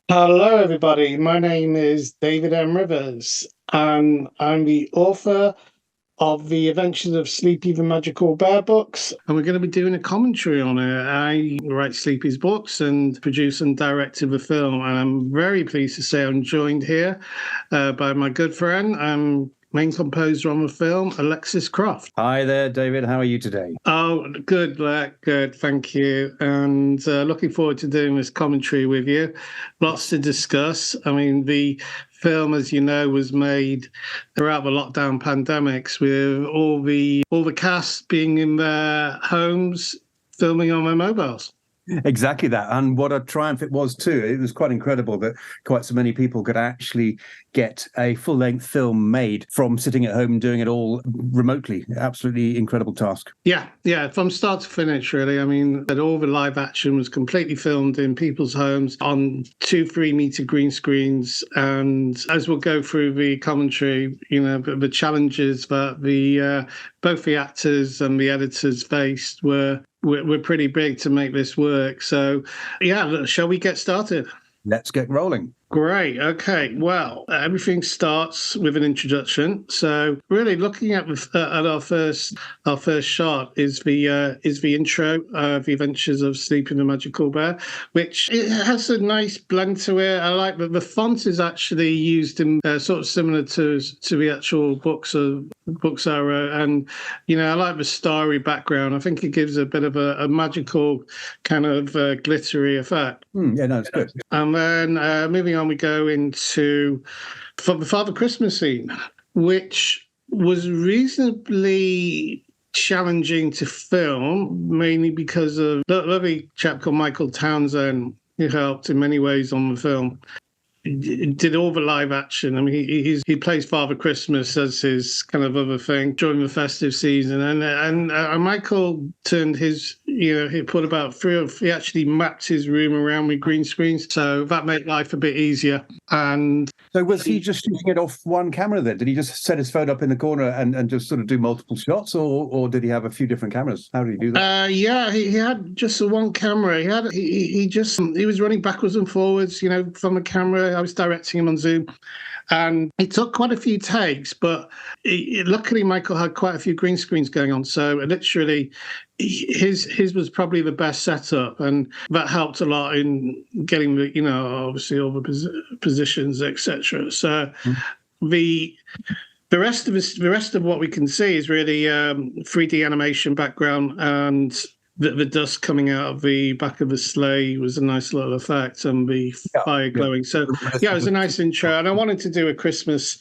Hello, everybody. My name is David M. Rivers, and I'm the author of the Adventures of Sleepy the Magical Bear books. And we're going to be doing a commentary on it. I write Sleepy's books and produce and directed the film. And I'm very pleased to say I'm joined here by my good friend and main composer on the film, Alexis Croft. Hi there, David. How are you today? Oh, good, good. Thank you. And looking forward to doing this commentary with you. Lots to discuss. I mean, the film, as you know, was made throughout the lockdown pandemics with all the cast being in their homes, filming on their mobiles. Exactly that. And what a triumph it was, too. It was quite incredible that quite so many people could actually get a full-length film made from sitting at home and doing it all remotely. Absolutely incredible task. Yeah, from start to finish, really. I mean, that all the live action was completely filmed in people's homes on 2-3 meter green screens. And as we'll go through the commentary, you know, the challenges that both the actors and the editors faced were pretty big to make this work. So, yeah, shall we get started? Let's get rolling. Great. Okay. Well, everything starts with an introduction. So, really, looking at our first shot is the intro of the Adventures of Sleepy the Magical Bear, which it has a nice blend to it. I like that the font is actually used in sort of similar to the actual books I wrote, and you know, I like the starry background. I think it gives a bit of a magical kind of glittery effect. Yeah, no, it's good. And then moving on, we go into the Father Christmas scene, which was reasonably challenging to film, mainly because of a lovely chap called Michael Townsend, who helped in many ways on the film. Did all the live action. I mean, he plays Father Christmas as his kind of other thing during the festive season, and Michael turned his, you know, he put about he actually mapped his room around with green screens, so that made life a bit easier. And so was he just shooting it off one camera then? Did he just set his phone up in the corner and just sort of do multiple shots, or did he have a few different cameras? How did he do that? Yeah, he had just the one camera. He was running backwards and forwards, you know, from the camera. I was directing him on Zoom, and it took quite a few takes, but luckily Michael had quite a few green screens going on, so literally his was probably the best setup, and that helped a lot in getting the, you know, obviously all the positions, etc. So the rest of what we can see is really 3D animation background, and the dust coming out of the back of the sleigh was a nice little effect, and the fire glowing. So yeah, it was a nice intro, and I wanted to do a Christmas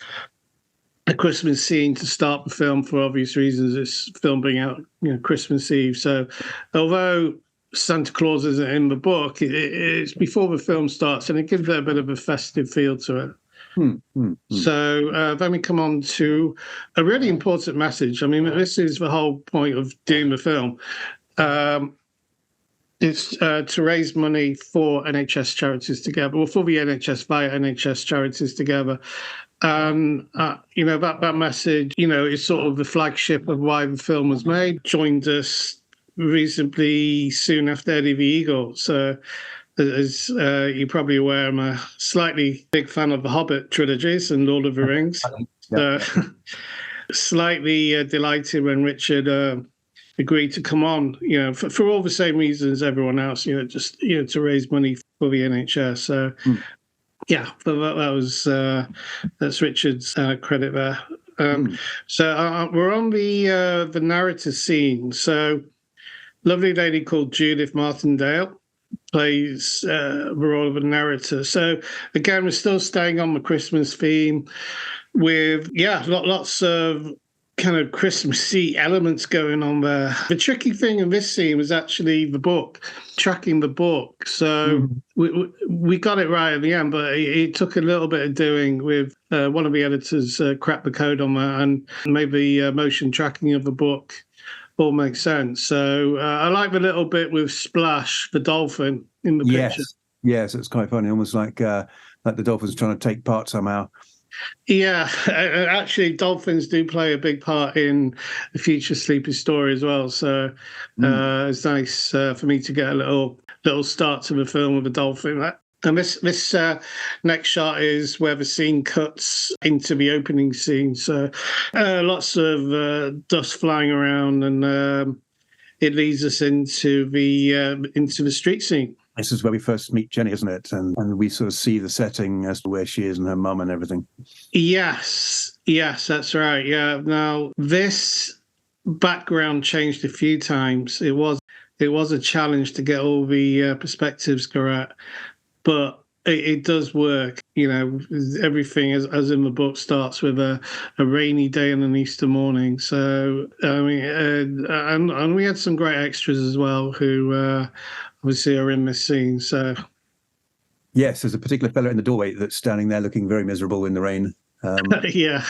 scene to start the film for obvious reasons. It's film being out, you know, Christmas Eve. So although Santa Claus isn't in the book, it's before the film starts, and it gives it a bit of a festive feel to it. So then we come on to a really important message. I mean, this is the whole point of doing the film. It's to raise money for NHS charities together, or for the NHS via NHS charities together. And, you know, that message, you know, is sort of the flagship of why the film was made. Joined us reasonably soon after Eddie the Eagle. So, as you're probably aware, I'm a slightly big fan of the Hobbit trilogies and Lord of the Rings. Slightly delighted when Richard agreed to come on, you know, for all the same reasons as everyone else, you know, just, you know, to raise money for the NHS. So, yeah, but that was that's Richard's credit there. So we're on the narrative scene. So, lovely lady called Judith Martindale plays the role of a narrator. So again, we're still staying on the Christmas theme with, lots of kind of Christmassy elements going on there. The tricky thing in this scene was actually the book, tracking the book. So we got it right at the end, but it took a little bit of doing with one of the editors cracked the code on that and made the motion tracking of the book all make sense. So I like the little bit with Splash, the dolphin, in the picture. Yes, it's quite funny, almost like the dolphin's trying to take part somehow. Yeah, actually, dolphins do play a big part in the future Sleepy story as well. So it's nice for me to get a little start to the film with a dolphin. And this next shot is where the scene cuts into the opening scene. So lots of dust flying around, and it leads us into the street scene. This is where we first meet Jenny, isn't it? And we sort of see the setting as to where she is and her mum and everything. Yes, that's right. Yeah. Now, this background changed a few times. It was a challenge to get all the perspectives correct, but it does work. You know, everything as in the book starts with a rainy day and an Easter morning. So I mean, and we had some great extras as well who obviously are in this scene. So yes, there's a particular fellow in the doorway that's standing there looking very miserable in the rain. Yeah,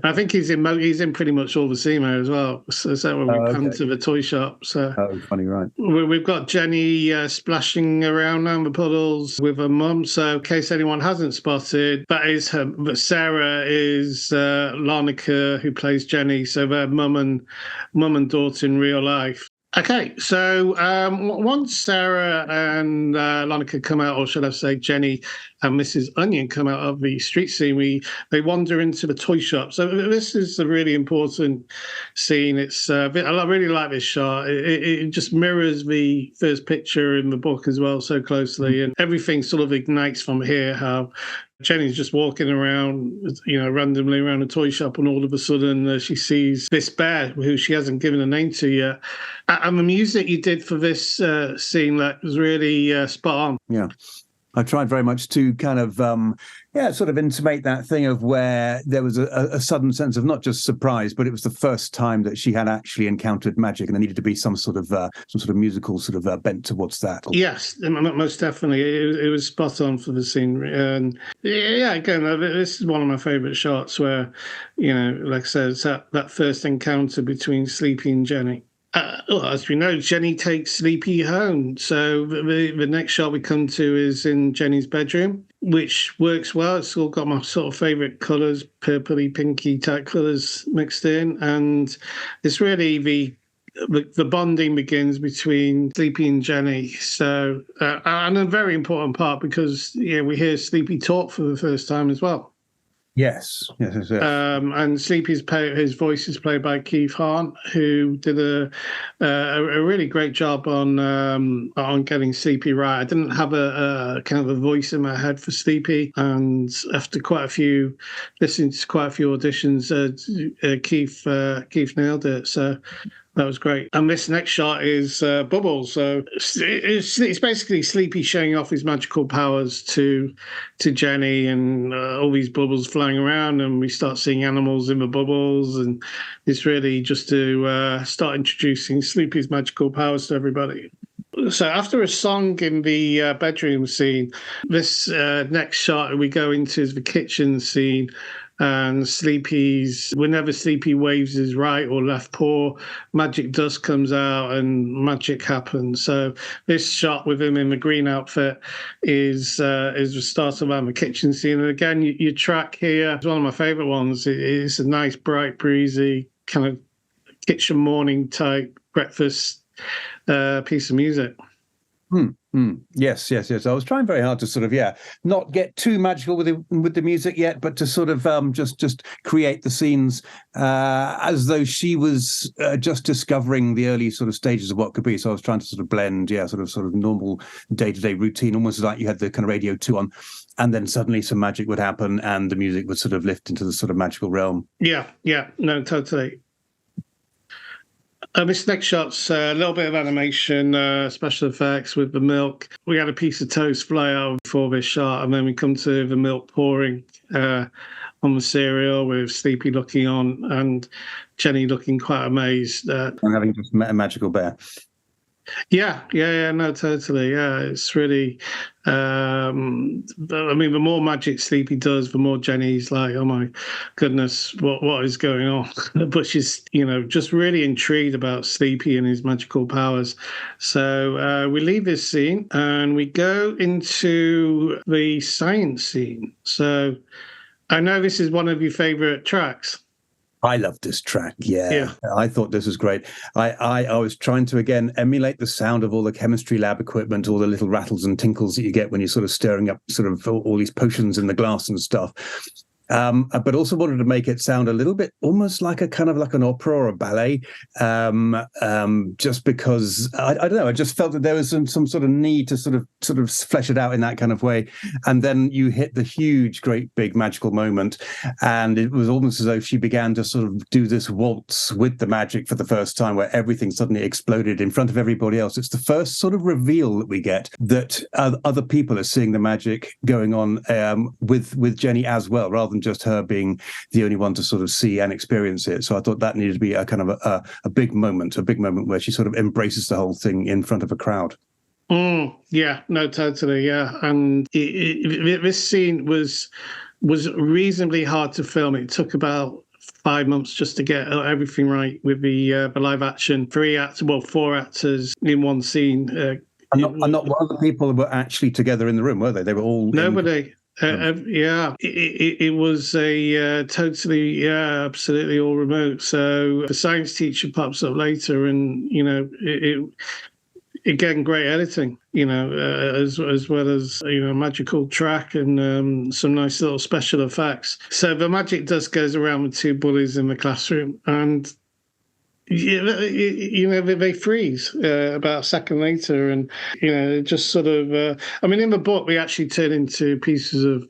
I think he's in pretty much all the scene as well. So when we come to the toy shop, so funny, right? We've got Jenny splashing around down the puddles with her mum. So in case anyone hasn't spotted, that is her. But Sarah is Larnaca, who plays Jenny. So they're mum and daughter in real life. Okay, so once Sarah and Larnaca come out, or should I say Jenny and Mrs. Onion come out of the street scene, they wander into the toy shop. So this is a really important scene. It's I really like this shot. It just mirrors the first picture in the book as well so closely, and everything sort of ignites from here. How Jenny's just walking around, randomly around a toy shop, and all of a sudden she sees this bear who she hasn't given a name to yet. And the music you did for this scene was really spot on. Yeah. I tried very much to kind of, sort of intimate that thing of where there was a sudden sense of not just surprise, but it was the first time that she had actually encountered magic, and there needed to be some sort of musical sort of bent towards that. Yes, most definitely. It was spot on for the scene. And yeah, again, this is one of my favourite shots where, like I said, it's that first encounter between Sleepy and Jenny. As we know, Jenny takes Sleepy home. So the next shot we come to is in Jenny's bedroom, which works well. It's all got my sort of favourite colours, purpley, pinky type colours mixed in. And it's really the bonding begins between Sleepy and Jenny. So, and a very important part because we hear Sleepy talk for the first time as well. Yes. And Sleepy's his voice is played by Keith Hahn, who did a really great job on getting Sleepy right. I didn't have a kind of a voice in my head for Sleepy, and after listening to quite a few auditions, Keith nailed it. So that was great. And this next shot is Bubbles. So it's basically Sleepy showing off his magical powers to Jenny, and all these bubbles flying around, and we start seeing animals in the bubbles, and it's really just to start introducing Sleepy's magical powers to everybody. So after a song in the bedroom scene, this next shot we go into is the kitchen scene. And whenever Sleepy waves his right or left paw, magic dust comes out and magic happens. So this shot with him in the green outfit is the start of the kitchen scene. And again, your track here is one of my favourite ones. It's a nice, bright, breezy kind of kitchen morning type breakfast piece of music. Yes. I was trying very hard to sort of, not get too magical with the music yet, but to sort of just create the scenes as though she was just discovering the early sort of stages of what could be. So I was trying to sort of blend, sort of normal day-to-day routine, almost like you had the kind of Radio 2 on, and then suddenly some magic would happen and the music would sort of lift into the sort of magical realm. Yeah, no, totally. This next shot's a little bit of animation, special effects with the milk. We had a piece of toast fly out before this shot, and then we come to the milk pouring on the cereal with Sleepy looking on and Jenny looking quite amazed. And having just met a magical bear. Yeah, no, totally. Yeah, it's really, the more magic Sleepy does, the more Jenny's like, oh my goodness, what is going on? But she's, just really intrigued about Sleepy and his magical powers. So we leave this scene and we go into the science scene. So I know this is one of your favorite tracks. I love this track. Yeah. I thought this was great. I was trying to, again, emulate the sound of all the chemistry lab equipment, all the little rattles and tinkles that you get when you're sort of stirring up sort of all these potions in the glass and stuff. But also wanted to make it sound a little bit almost like a kind of like an opera or a ballet, just because I don't know. I just felt that there was some sort of need to sort of flesh it out in that kind of way. And then you hit the huge, great, big magical moment, and it was almost as though she began to sort of do this waltz with the magic for the first time, where everything suddenly exploded in front of everybody else. It's the first sort of reveal that we get that other people are seeing the magic going on with Jenny as well, rather than just her being the only one to sort of see and experience it. So I thought that needed to be a kind of a big moment where she sort of embraces the whole thing in front of a crowd. Yeah, no, totally, yeah. And this scene was reasonably hard to film. It took about 5 months just to get everything right with the live action. 4 actors in one scene. And not one of the people were actually together in the room, were they? They were all nobody. It was a totally, absolutely all remote. So the science teacher pops up later, and it again, great editing, as well as magical track and some nice little special effects. So the magic dust goes around with 2 bullies in the classroom, and they freeze about a second later, and just sort of in the book we actually turn into pieces of,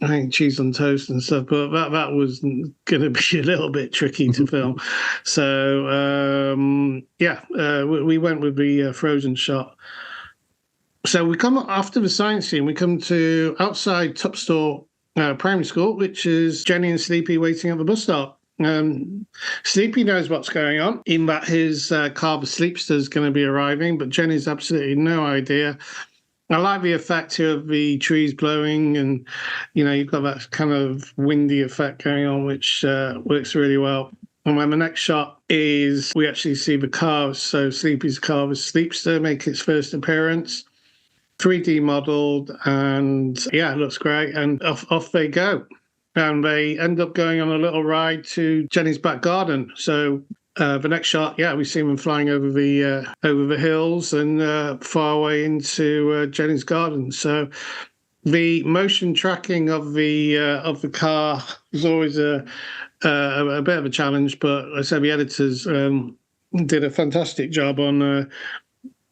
I think, cheese on toast and stuff, but that was going to be a little bit tricky to film. So we went with the frozen shot. So we come after the science scene, we come to outside Tupstall Primary School, which is Jenny and Sleepy waiting at the bus stop. Sleepy knows what's going on, in that his car, the Sleepster, is going to be arriving, but Jenny's absolutely no idea. I like the effect here of the trees blowing, and you've got that kind of windy effect going on, which works really well. And when the next shot is, we actually see the car, so Sleepy's car, the Sleepster, make its first appearance, 3D modelled, and it looks great, and off they go. And they end up going on a little ride to Jenny's back garden. So the next shot, we see them flying over the hills and far away into Jenny's garden. So the motion tracking of the car is always a bit of a challenge, but I say the editors did a fantastic job on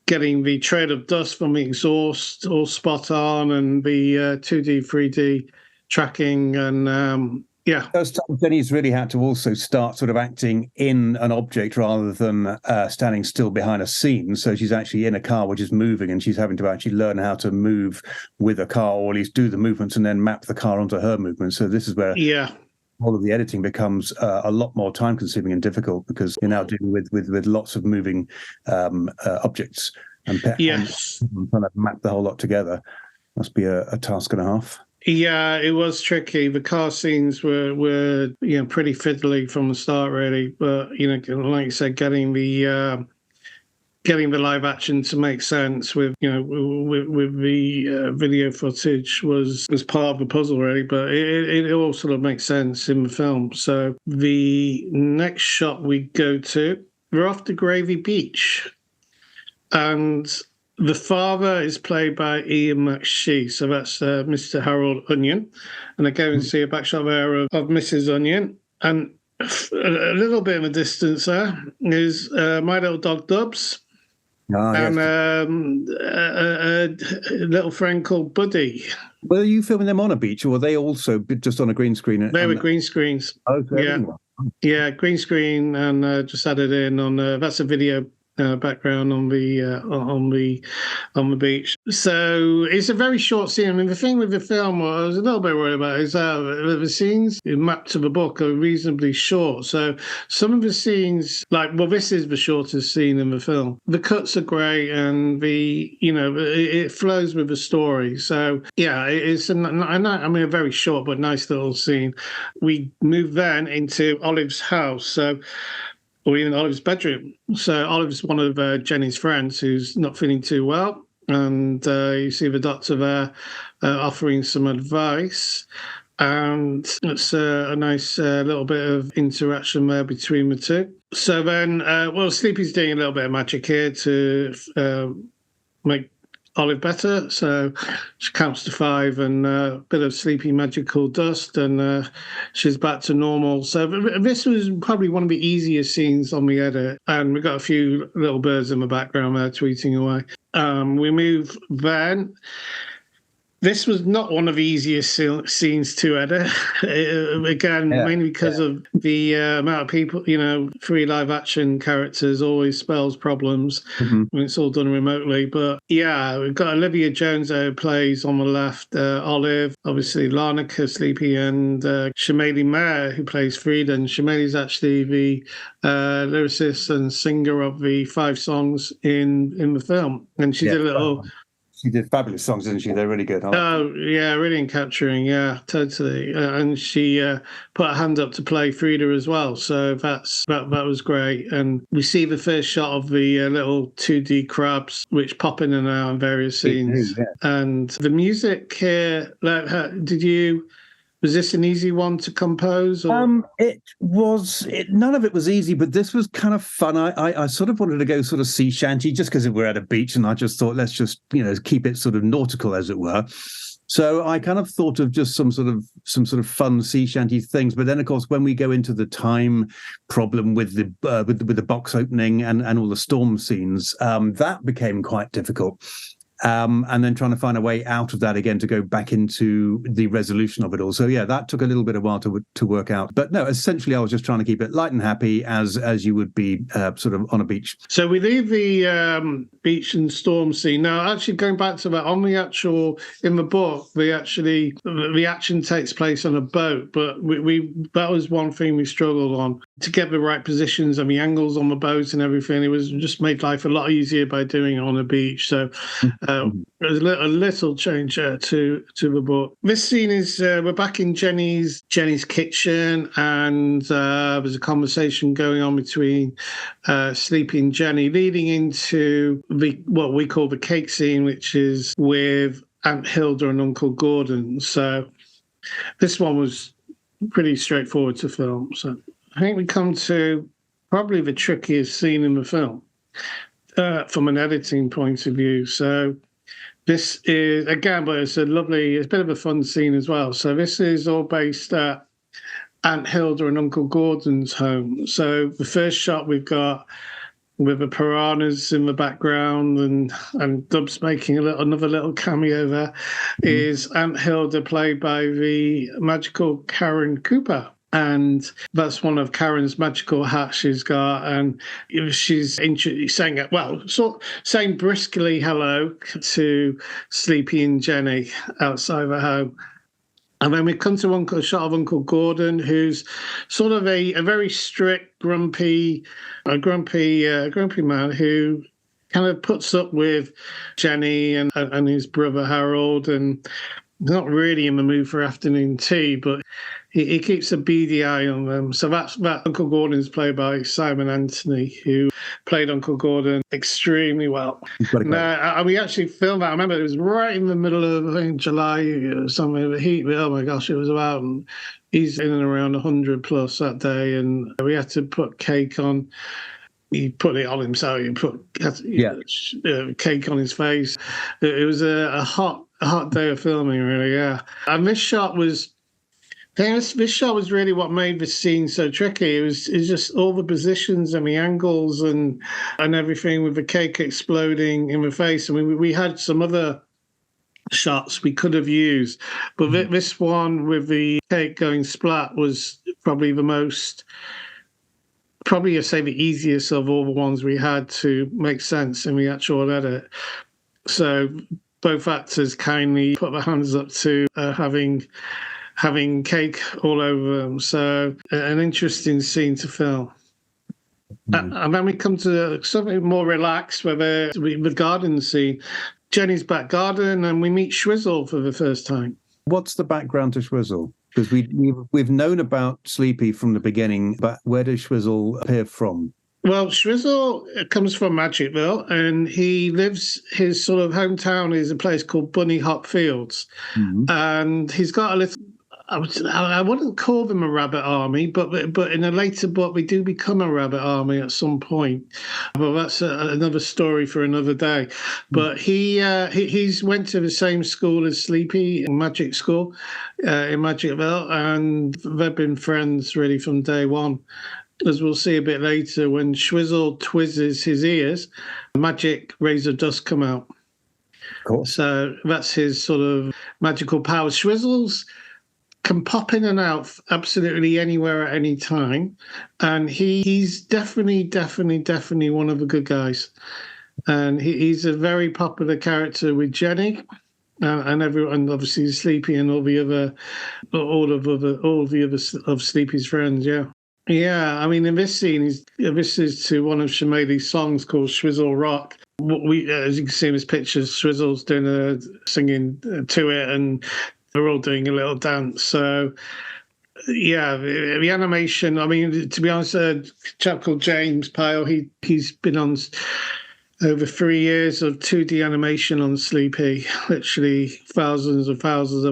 getting the trail of dust from the exhaust all spot on, and the 2D, 3D tracking, and those times Jenny's really had to also start sort of acting in an object rather than standing still behind a scene. So she's actually in a car which is moving, and she's having to actually learn how to move with a car, or at least do the movements and then map the car onto her movements. So this is where all of the editing becomes a lot more time consuming and difficult, because you're now dealing with lots of moving objects and trying to map the whole lot together. Must be a task and a half. Yeah, it was tricky. The car scenes were pretty fiddly from the start, really. But like you said, getting the live action to make sense with the video footage was part of the puzzle, really. But it all sort of makes sense in the film. So the next shot we go to, we're off to Gravy Beach, and the father is played by Ian McShee, so that's Mr. Harold Onion. And I go and see a back shot there of Mrs. Onion. And a little bit of a distance there is my little dog Dubs, and a little friend called Buddy. Were you filming them on a beach, or were they also just on a green screen? They were green screens. Okay. Yeah, green screen, and just added in on that's a video background on the beach. So it's a very short scene. I mean, the thing with the film I was a little bit worried about is the scenes mapped to the book are reasonably short. So some of the scenes, this is the shortest scene in the film. The cuts are great, and it flows with the story. So it's a very short but nice little scene. We move then into Olive's house. Or even Olive's bedroom. So Olive's one of Jenny's friends who's not feeling too well, and you see the doctor there offering some advice. and it's a nice little bit of interaction there between the two. So then, Sleepy's doing a little bit of magic here to make Olive better. So she counts to 5 and a bit of Sleepy magical dust, and she's back to normal. So this was probably one of the easiest scenes on the edit, and we've got a few little birds in the background there tweeting away. We move then. This was not one of the easiest scenes to edit. Mainly because of the amount of people, 3 live action characters always spells problems when it's all done remotely. But yeah, we've got Olivia Jones who plays on the left, Olive, obviously Larnaca, Sleepy, and Shamaili Mayer who plays Frida. And Shamaili's actually the lyricist and singer of the 5 songs in the film. And she did a little... She did fabulous songs, didn't she? They're really good. Oh, yeah, really capturing, yeah, totally. And she put her hand up to play Frida as well. So that was great. And we see the first shot of the little 2D crabs, which pop in and out in various scenes. Yeah. And the music here, was this an easy one to compose? Or? It was. None of it was easy, but this was kind of fun. I sort of wanted to go sort of sea shanty just because we're at a beach, and I just thought let's just keep it sort of nautical, as it were. So I kind of thought of just some sort of fun sea shanty things. But then, of course, when we go into the time problem with the box opening and all the storm scenes, that became quite difficult. And then trying to find a way out of that again to go back into the resolution of it all. So yeah, that took a little bit of while to work out. But no, essentially I was just trying to keep it light and happy as you would be sort of on a beach. So we leave the beach and storm scene. Now, actually going back to that, in the book, the action takes place on a boat, but that was one thing we struggled on, to get the right positions and the angles on the boat and everything. It was just made life a lot easier by doing it on a beach. So there's a little change to the book. This scene is we're back in Jenny's kitchen, and there's a conversation going on between Sleepy and Jenny, leading into what we call the cake scene, which is with Aunt Hilda and Uncle Gordon. So this one was pretty straightforward to film. So I think we come to probably the trickiest scene in the film from an editing point of view. So this is, again, but it's a bit of a fun scene as well. So this is all based at Aunt Hilda and Uncle Gordon's home. So the first shot we've got with the piranhas in the background and Dubs making another little cameo there is Aunt Hilda, played by the magical Karen Cooper. And that's one of Karen's magical hats she's got. And she's saying briskly hello to Sleepy and Jenny outside the home. And then we come to a shot of Uncle Gordon, who's sort of a very strict, grumpy man who kind of puts up with Jenny and his brother Harold, and not really in the mood for afternoon tea, but he keeps a beady eye on them. So that Uncle Gordon's played by Simon Anthony, who played Uncle Gordon extremely well. We actually filmed that. I remember it was right in the middle of, I think, July or something. The heat, oh my gosh, it was about, and he's in and around 100 plus that day, and we had to put cake on. He put it on himself. He put cake on his face. It was a hot day of filming, really. Yeah, and this shot was really what made the scene so tricky. It was just all the positions and the angles and everything, with the cake exploding in the face. I mean, we had some other shots we could have used, but this one with the cake going splat was probably I'd say the easiest of all the ones we had to make sense in the actual edit. So both actors kindly put their hands up to having cake all over them. So an interesting scene to film. And then we come to something more relaxed, where the garden scene. Jenny's back garden, and we meet Shwizzle for the first time. What's the background to Shwizzle? Because we've known about Sleepy from the beginning, but where does Shwizzle appear from? Well, Shwizzle comes from Magicville, and his sort of hometown is a place called Bunny Hop Fields. And he's got I wouldn't call them a rabbit army, but in a later book we do become a rabbit army at some point. Well, that's another story for another day. But he's went to the same school as Sleepy, Magic School, in Magicville, and they've been friends really from day one. As we'll see a bit later, when Schwizzle twizzes his ears, magic rays of dust come out. Cool. So that's his sort of magical power. Schwizzles can pop in and out absolutely anywhere at any time, and he's definitely one of the good guys. And he's a very popular character with Jenny, and everyone, obviously Sleepy and all the other of Sleepy's friends. Yeah. I mean, in this scene, this is to one of Shimeli's songs called Schwizzle Rock. As you can see in his pictures, Schwizzle's doing singing to it, and they're all doing a little dance. So, yeah, the animation, I mean, to be honest, a chap called James Pyle, he's been on over 3 years of 2D animation on Sleepy. Literally thousands of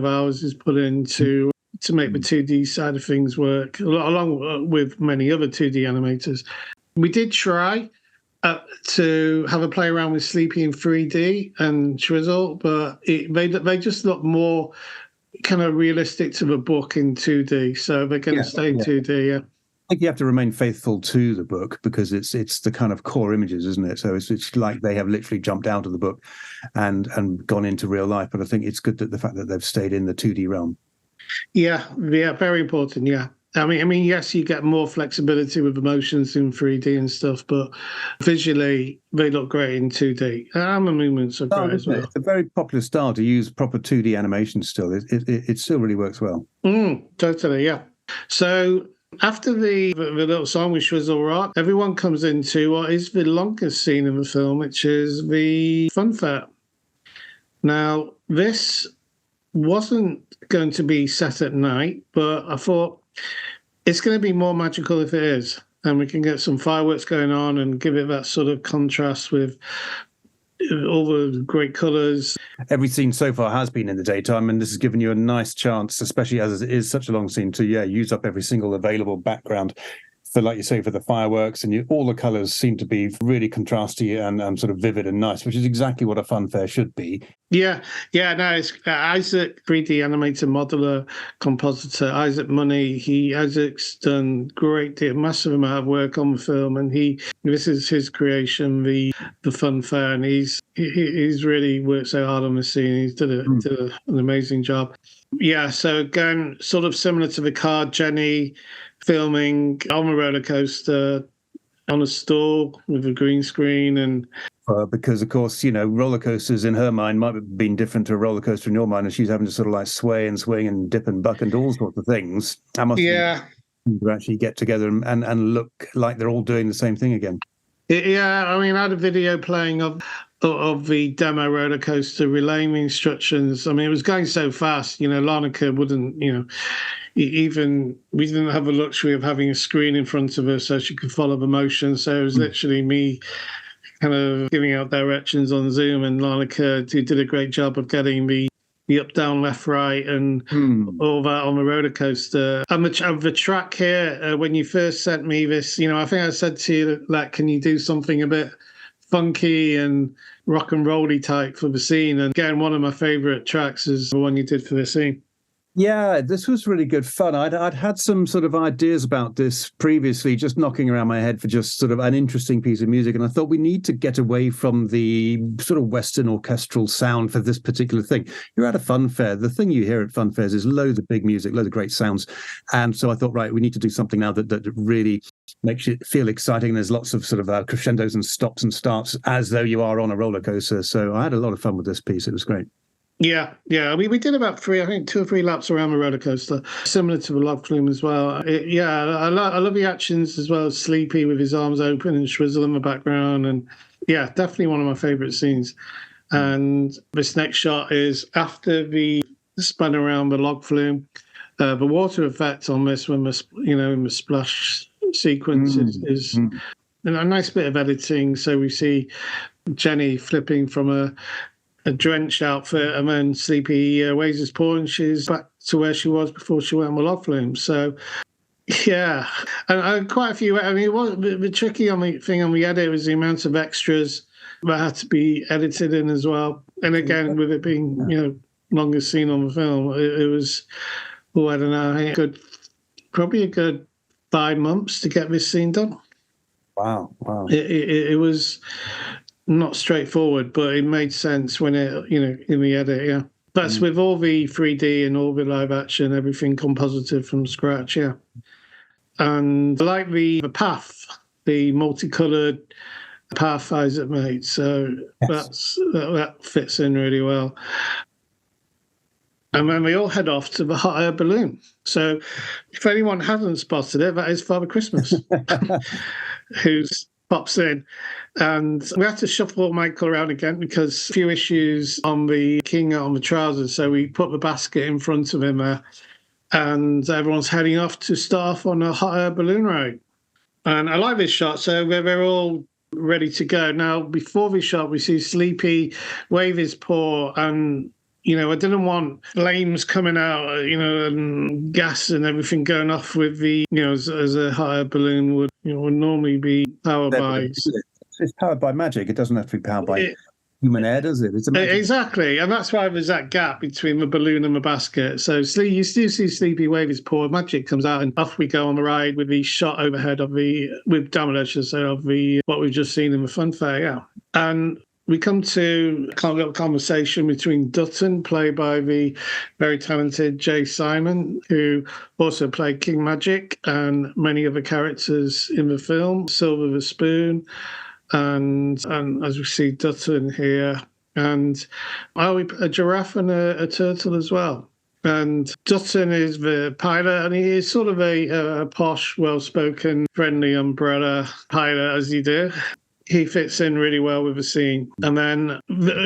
hours is put into to make the 2D side of things work, along with many other 2D animators. We did try to have a play around with Sleepy in 3D and Schwizzle, but they just look more kind of realistic to the book in 2D, so they're going to stay in 2D. Yeah, I think you have to remain faithful to the book because it's the kind of core images, isn't it? So it's like they have literally jumped out of the book and gone into real life. But I think it's good that the fact that they've stayed in the 2D realm. Yeah, very important. Yeah. I mean, yes, you get more flexibility with emotions in 3D and stuff, but visually they look great in 2D. And the movements are great as well. It's a very popular style to use proper 2D animation still. It still really works well. Totally, yeah. So after the little song with Schwizzle Rock, everyone comes into what is the longest scene in the film, which is the fun fair. Now, this wasn't going to be set at night, but I thought it's going to be more magical if it is, and we can get some fireworks going on and give it that sort of contrast with all the great colours. Every scene so far has been in the daytime, and this has given you a nice chance, especially as it is such a long scene, to use up every single available background for, like you say, for the fireworks, and all the colours seem to be really contrasty and sort of vivid and nice, which is exactly what a fun fair should be. No, it's Isaac, 3D animator, modeler, compositor, Isaac Money. Isaac's done massive amount of work on the film, and this is his creation, the fun fair, and he's really worked so hard on the scene. He's did an amazing job. Yeah, so again, sort of similar to the card, Jenny filming on a roller coaster on a stall with a green screen and. Because, of course, roller coasters in her mind might have been different to a roller coaster in your mind, and she's having to sort of like sway and swing and dip and buck and all sorts of things. That must to actually get together and look like they're all doing the same thing again. Yeah, I mean, I had a video playing of the demo roller coaster relaying the instructions. I mean, it was going so fast, Larnaca wouldn't, even we didn't have the luxury of having a screen in front of her so she could follow the motion. So it was literally me kind of giving out directions on Zoom, and Larnaca, who did a great job of getting the up, down, left, right, and all that on the roller coaster. And the track here, when you first sent me this, I think I said to you, like, can you do something a bit funky and rock and rolly type for the scene? And again, one of my favourite tracks is the one you did for the scene. Yeah, this was really good fun. I'd had some sort of ideas about this previously, just knocking around my head for just sort of an interesting piece of music. And I thought we need to get away from the sort of Western orchestral sound for this particular thing. You're at a fun fair. The thing you hear at fun fairs is loads of big music, loads of great sounds. And so I thought, right, we need to do something now that really makes it feel exciting. There's lots of sort of crescendos and stops and starts as though you are on a roller coaster. So I had a lot of fun with this piece. It was great. Yeah. We did about 2 or 3 laps around the roller coaster, similar to the log flume as well. I love the actions as well as Sleepy with his arms open and Schwizzle in the background. And yeah, definitely one of my favourite scenes. And this next shot is after the spun around the log flume. The water effect on this, when in the splash sequence is a nice bit of editing. So we see Jenny flipping from a a drenched outfit, and then Sleepy waves his paw, and she's back to where she was before she went with Loughlin. So, yeah, and quite a few. I mean, what the tricky thing on the edit was the amount of extras that had to be edited in as well. And again, with it being longest scene on the film, it was, I don't know, probably a good 5 months to get this scene done. Wow. It was not straightforward, but it made sense when in the edit, yeah. That's with all the 3D and all the live action, everything composited from scratch, yeah. And I like the path, the multicolored path Isaac made, so yes. that fits in really well. And then we all head off to the hot air balloon. So if anyone hasn't spotted it, that is Father Christmas, who pops in. And we have to shuffle Michael around again because a few issues on the king on the trousers. So we put the basket in front of him and everyone's heading off to start off on a hot air balloon ride. And I like this shot. So we're all ready to go. Now, before this shot, we see Sleepy wave his paw and I didn't want flames coming out, and gas and everything going off with the, as a hot air balloon would normally be powered by. It's powered by magic. It doesn't have to be powered by human air, does it? It's exactly, and that's why there's that gap between the balloon and the basket. So you still see Sleepy wave his paw, magic comes out, and off we go on the ride with the shot overhead of with damage, I should say, of what we've just seen in the fun fair, yeah. And we come to a little conversation between Dutton, played by the very talented Jay Simon, who also played King Magic and many other characters in the film, Silver the Spoon, and as we see Dutton here, and a giraffe and a turtle as well. And Dutton is the pilot, and he is sort of a posh, well-spoken, friendly umbrella pilot, as you do. He fits in really well with the scene. And then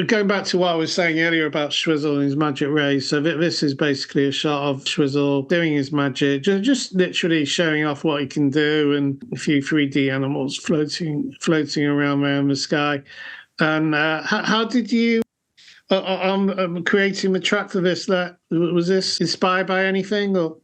going back to what I was saying earlier about Schwizzle and his magic rays, so this is basically a shot of Schwizzle doing his magic, just literally showing off what he can do, and a few 3D animals floating around there in the sky. And how did you, creating the track for this, was this inspired by anything? Or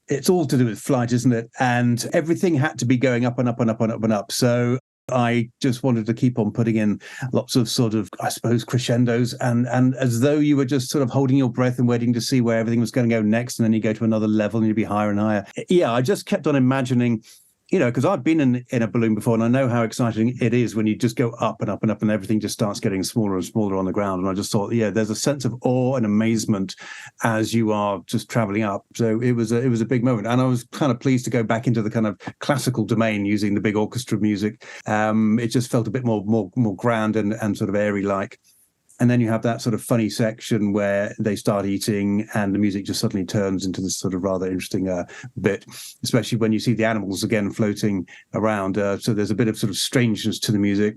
it's all to do with flight, isn't it? And everything had to be going up and up and up and up and up. So I just wanted to keep on putting in lots of sort of, I suppose, crescendos and as though you were just sort of holding your breath and waiting to see where everything was going to go next. And then you go to another level and you'd be higher and higher. Yeah, I just kept on imagining, because I've been in a balloon before and I know how exciting it is when you just go up and up and up and everything just starts getting smaller and smaller on the ground. And I just thought, there's a sense of awe and amazement as you are just traveling up. So it was a big moment. And I was kind of pleased to go back into the kind of classical domain using the big orchestra music. It just felt a bit more grand and sort of airy-like. And then you have that sort of funny section where they start eating and the music just suddenly turns into this sort of rather interesting bit, especially when you see the animals again floating around. So there's a bit of sort of strangeness to the music.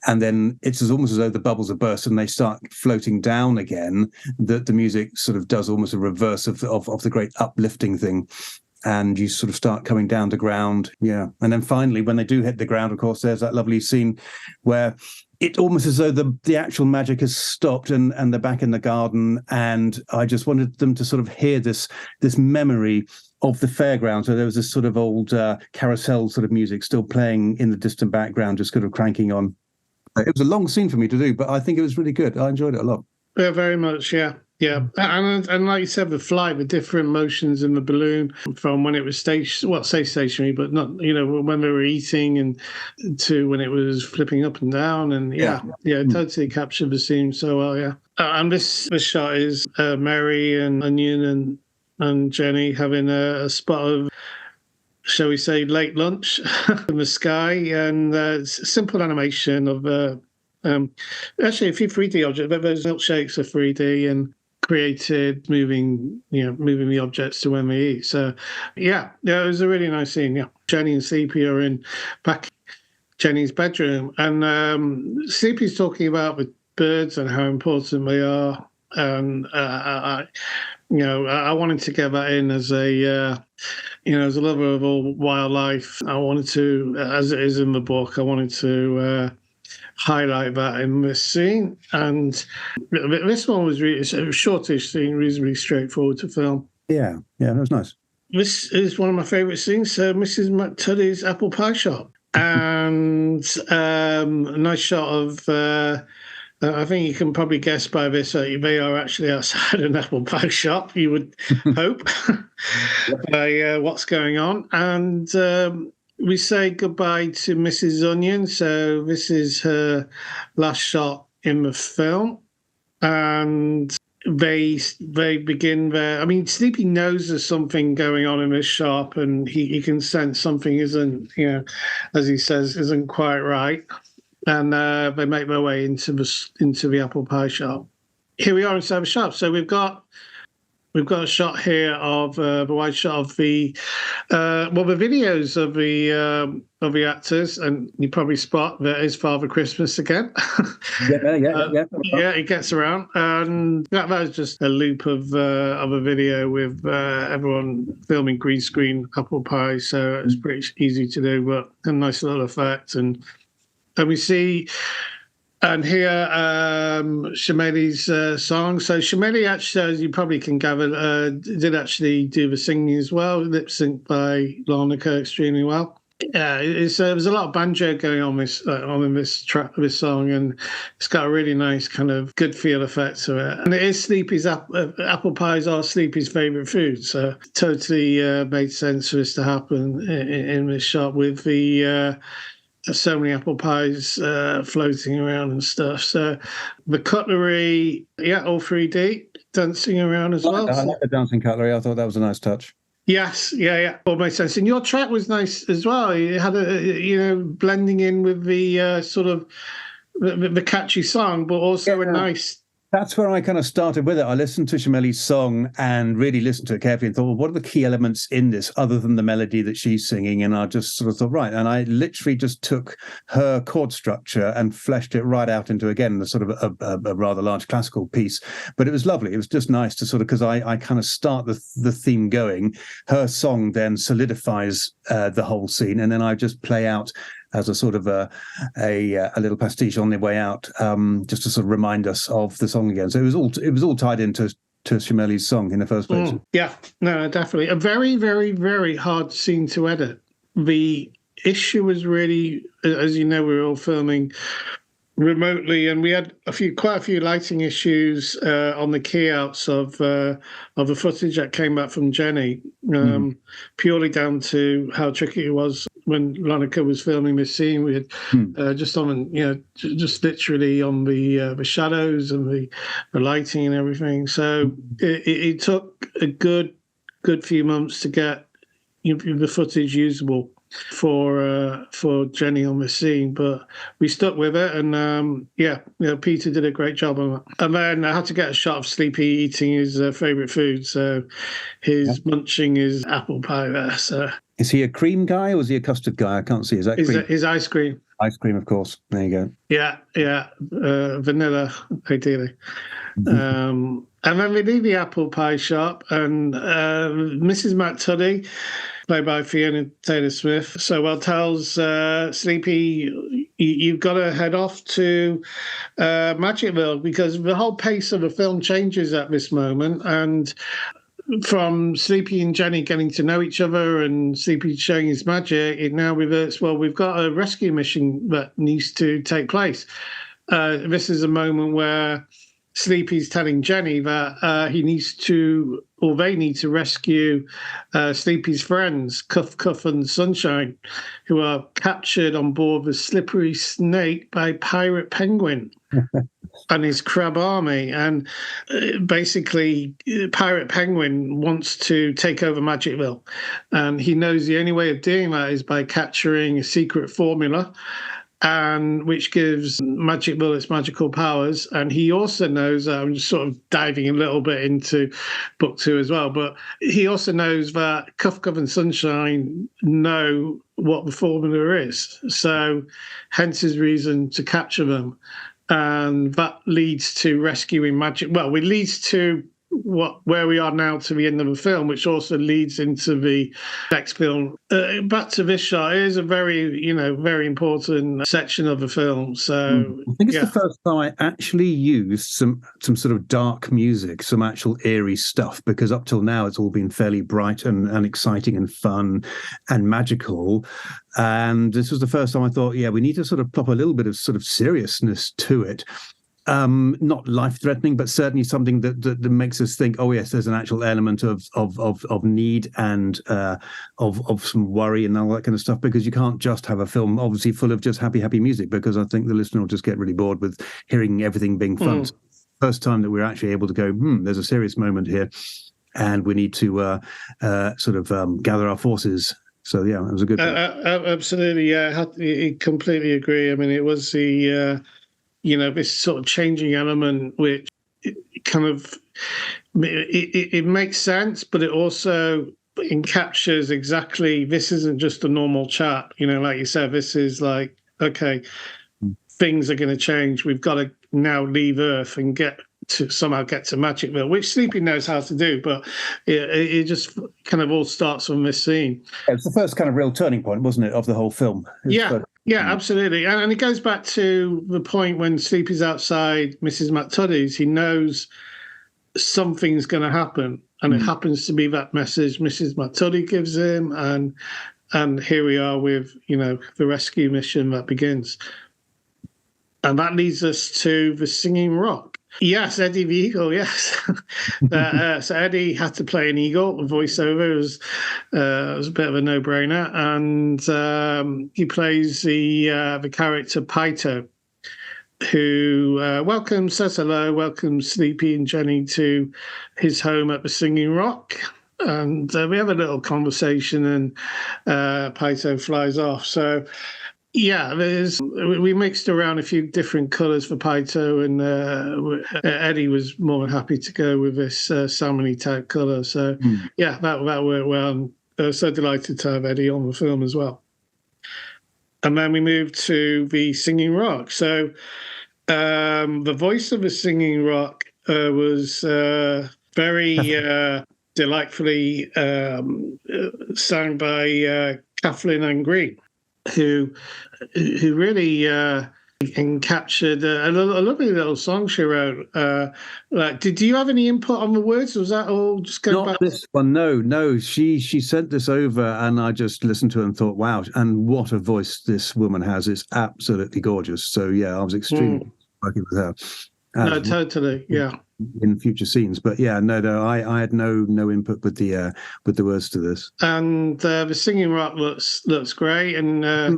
And then it's almost as though the bubbles are burst and they start floating down again, that the music sort of does almost a reverse of the great uplifting thing. And you sort of start coming down to ground. Yeah. And then finally, when they do hit the ground, of course, there's that lovely scene where it's almost as though the actual magic has stopped and they're back in the garden. And I just wanted them to sort of hear this memory of the fairground. So there was this sort of old carousel sort of music still playing in the distant background, just kind of cranking on. It was a long scene for me to do, but I think it was really good. I enjoyed it a lot. Yeah, very much, yeah. Yeah, and like you said, the flight, the different motions in the balloon from when it was stationary, but not, when they were eating, and to when it was flipping up and down, and totally captured the scene so well, yeah. And this shot is Mary and Onion and Jenny having a spot of, shall we say, late lunch in the sky, and simple animation of actually a few 3D objects, but those milkshakes are 3D and created moving the objects to when they eat. So yeah, it was a really nice scene. Yeah, Jenny and Sleepy are back Jenny's bedroom, and Sleepy's talking about the birds and how important they are. And I wanted to get that in as a as a lover of all wildlife. I wanted to, as it is in the book, I wanted to highlight that in this scene. And this one was really a shortish scene, reasonably straightforward to film. Yeah, that was nice. This is one of my favourite scenes. So Mrs. McTuddy's apple pie shop, and a nice shot of. I think you can probably guess by this that they are actually outside an apple pie shop. You would hope by what's going on, and we say goodbye to Mrs. Onion. So this is her last shot in the film, and they begin there. I mean, Sleepy knows there's something going on in this shop, and he can sense something isn't, as he says, isn't quite right. And they make their way into the apple pie shop. Here we are inside the shop. So we've got a shot here of the wide shot of the videos of the actors, and you probably spot that is Father Christmas again. Yeah, he gets around, and that was just a loop of a video with everyone filming green screen apple pie. So it's pretty easy to do, but a nice little effect. And we see, and here, Shemeli's song. So Shemeli actually, as you probably can gather, did actually do the singing as well, lip synced by Larnaca extremely well. Yeah, there's a lot of banjo going on in this track, this song, and it's got a really nice kind of good feel effect to it. And it is Sleepy's apple pies are Sleepy's favourite food, so totally made sense for this to happen in this shot with the. So many apple pies floating around and stuff. So the cutlery, all 3D, dancing around as well. I like the dancing cutlery. I thought that was a nice touch. Yes, all makes sense. And your track was nice as well. It had blending in with the sort of the catchy song, but also a nice. That's where I kind of started with it. I listened to Shemeli's song and really listened to it carefully and thought, well, what are the key elements in this other than the melody that she's singing? And I just sort of thought, right. And I literally just took her chord structure and fleshed it right out into, again, the sort of a rather large classical piece. But it was lovely. It was just nice to sort of, because I kind of start the theme going. Her song then solidifies the whole scene. And then I just play out as a sort of a little pastiche on the way out, just to sort of remind us of the song again. So it was all tied into Shemeli's song in the first place. Yeah, no, definitely a very, very, very hard scene to edit. The issue was really, as you know, we were all filming remotely, and we had quite a few lighting issues on the keyouts of the footage that came back from Jenny, purely down to how tricky it was when Larnaca was filming this scene. We had just literally on the shadows and the lighting and everything. So it took a good few months to get the footage usable for Jenny on the scene, but we stuck with it, and Peter did a great job on it. And then I had to get a shot of Sleepy eating his favourite food, so his munching his apple pie there. So is he a cream guy or is he a custard guy? I can't see. Is that cream? His ice cream. Ice cream, of course. There you go. Yeah, vanilla, ideally. And then we leave the apple pie shop, and Mrs. McTuddy, played by Fiona Taylor-Smith, tells Sleepy, you've got to head off to Magicville, because the whole pace of the film changes at this moment, and from Sleepy and Jenny getting to know each other and Sleepy showing his magic, it now reverts, well, we've got a rescue mission that needs to take place. This is a moment where Sleepy's telling Jenny that they need to rescue Sleepy's friends, Cuff and Sunshine, who are captured on board the Slippery Snake by Pirate Penguin and his crab army. And basically, Pirate Penguin wants to take over Magicville. And he knows the only way of doing that is by capturing a secret formula, and which gives Magicville its magical powers. And he also knows, I'm just sort of diving a little bit into book 2 as well, but he also knows that Cuff and Sunshine know what the formula is. So hence his reason to capture them. And that leads to rescuing it leads to where we are now to the end of the film, which also leads into the next film. Back to this shot, it is a very important section of the film. So I think it's the first time I actually used some sort of dark music, some actual eerie stuff, because up till now it's all been fairly bright and exciting and fun and magical. And this was the first time I thought, we need to sort of pop a little bit of sort of seriousness to it. Not life-threatening, but certainly something that makes us think, oh yes, there's an actual element of need and of some worry and all that kind of stuff, because you can't just have a film obviously full of just happy music, because I think the listener will just get really bored with hearing everything being fun. So first time that we're actually able to go, there's a serious moment here, and we need to gather our forces. So yeah, it was a good absolutely, yeah, I completely agree. I mean, it was the this sort of changing element, which it makes sense, but it also encaptures exactly, this isn't just a normal chat. Like you said, this is like, okay, things are going to change. We've got to now leave Earth and somehow get to Magicville, which Sleepy knows how to do, but it just kind of all starts from this scene. It's the first kind of real turning point, wasn't it, of the whole film? Yeah, absolutely. And it goes back to the point when Sleepy's outside Mrs. McTuddy's. He knows something's going to happen, and it happens to be that message Mrs. McTuddy gives him, and here we are with, the rescue mission that begins. And that leads us to the Singing Rock. Yes, Eddie the Eagle, yes. So Eddie had to play an eagle. The voiceover was a bit of a no-brainer. And he plays the character Paito, who says hello, welcomes Sleepy and Jenny to his home at the Singing Rock. And we have a little conversation, and Paito flies off. So yeah, we mixed around a few different colours for Paito, and Eddie was more than happy to go with this salmon-y type colour. So yeah, that worked well. I'm so delighted to have Eddie on the film as well. And then we moved to the Singing Rock. So the voice of the Singing Rock was very delightfully sung by Kathleen Ann Green, who really captured a lovely little song she wrote. Did you have any input on the words? Was that all just going back? Not this one, no. She sent this over, and I just listened to it and thought, wow, and what a voice this woman has. It's absolutely gorgeous. So yeah, I was extremely working with her. No, totally, yeah. In future scenes, but yeah, no, I had no input with the words to this. And the Singing Rock looks great, and I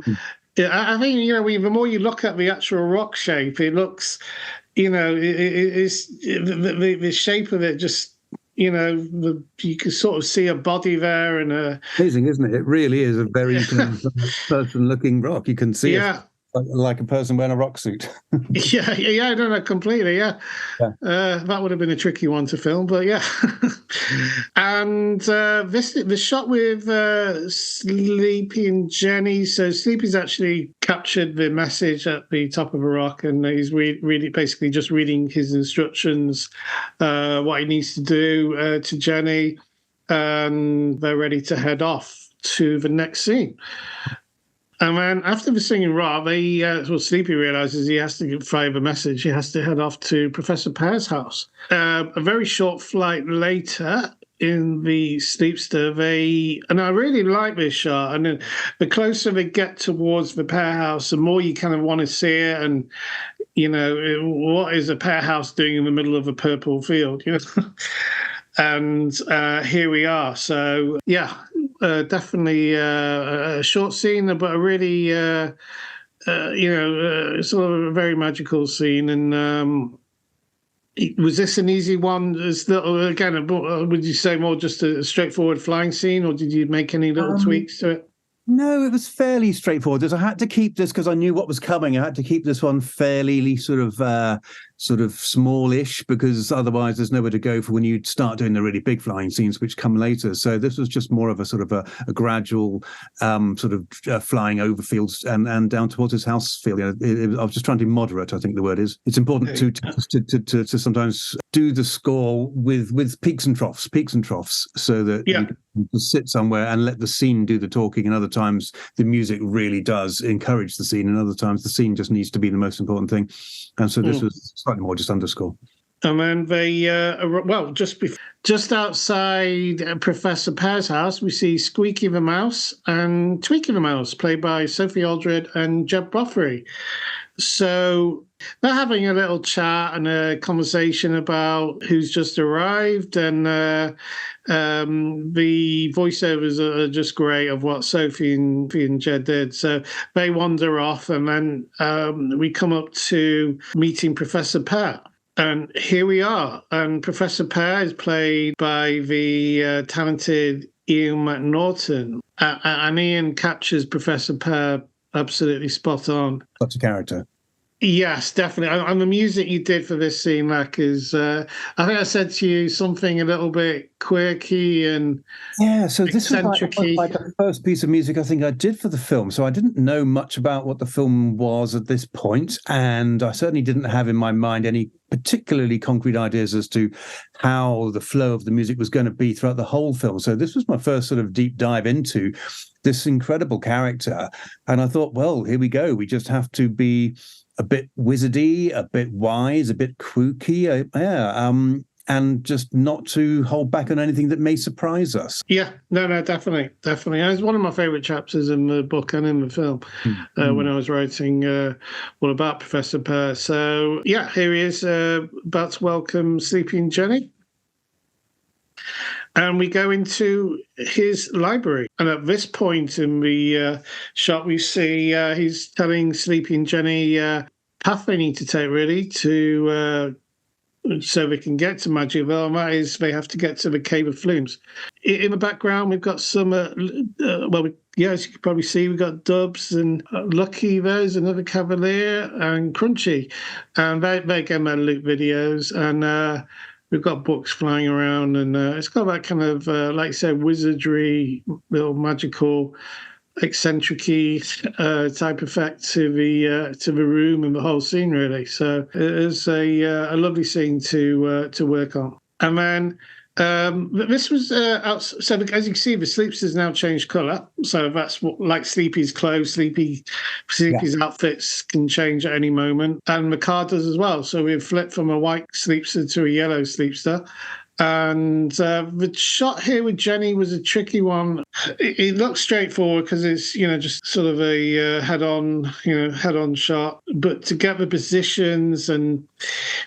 think the more you look at the actual rock shape, it looks, it's the shape of it just. You can sort of see a body there, and amazing, isn't it? It really is a very person-looking rock. You can see it. Like a person wearing a rock suit. yeah, no, completely, yeah. That would have been a tricky one to film, but yeah. And the shot with Sleepy and Jenny. So Sleepy's actually captured the message at the top of a rock, and he's really basically just reading his instructions, what he needs to do to Jenny, and they're ready to head off to the next scene. And then after the Singing Rock, Sleepy realizes he has to fire the message. He has to head off to Professor Pear's house. A very short flight later in the Sleepster, and I really like this shot. And then the closer they get towards the Pear house, the more you kind of want to see it. And, what is a Pear house doing in the middle of a purple field? And here we are. So, yeah. Definitely a short scene, but a really, sort of a very magical scene. And was this an easy one? Again, would you say more just a straightforward flying scene, or did you make any little tweaks to it? No, it was fairly straightforward. I had to keep this because I knew what was coming. I had to keep this one fairly sort of sort of smallish, because otherwise there's nowhere to go for when you start doing the really big flying scenes, which come later. So this was just more of a sort of a gradual flying over fields and down towards his house field. I was just trying to be moderate, I think the word is. It's important to sometimes do the score with peaks and troughs, so that you can sit somewhere and let the scene do the talking. And other times the music really does encourage the scene, and other times the scene just needs to be the most important thing. And so this was slightly more just underscore. And then they, just outside Professor Pear's house, we see Squeaky the Mouse and Tweaky the Mouse, played by Sophie Aldred and Jeb Bothry. So they're having a little chat and a conversation about who's just arrived, and the voiceovers are just great of what Sophie and Jed did. So they wander off, and then we come up to meeting Professor Pear. And here we are. And Professor Pear is played by the talented Ian McNaughton. And Ian captures Professor Pear absolutely spot on. Such a character. Yes, definitely. And the music you did for this scene, Mac, is, I think I said to you, something a little bit quirky and so this was like the first piece of music I think I did for the film. So I didn't know much about what the film was at this point, and I certainly didn't have in my mind any particularly concrete ideas as to how the flow of the music was going to be throughout the whole film. So this was my first sort of deep dive into this incredible character. And I thought, well, here we go. We just have to be a bit wizardy, a bit wise, a bit kooky, and just not to hold back on anything that may surprise us. Yeah, no, definitely. And it's one of my favourite chapters in the book and in the film when I was writing all about Professor Pear. So, yeah, here he is about to welcome Sleepy and Jenny. And we go into his library. And at this point in the shot, we see he's telling Sleepy and Jenny path they need to take, really, to so they can get to Magicville. And that is, they have to get to the Cave of Flumes. In the background, we've got some, as you can probably see, we've got Dubs and Lucky. There's another Cavalier, and Crunchy. And they again, their loop videos. And we've got books flying around, and it's got that kind of, like I said, wizardry, little magical, eccentric-y type effect to the room and the whole scene, really. So it is a lovely scene to work on. And then this was so as you can see, the Sleeps has now changed colour. So that's what, like Sleepy's clothes, Sleepy's outfits can change at any moment, and the car does as well. So we've flipped from a white Sleepster to a yellow Sleepster. And the shot here with Jenny was a tricky one. It looks straightforward because it's, just sort of a head-on shot. But to get the positions, and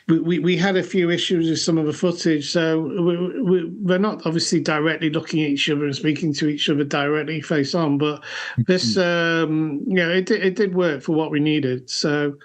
we had a few issues with some of the footage. So we're not obviously directly looking at each other and speaking to each other directly face on. But this, it did work for what we needed. So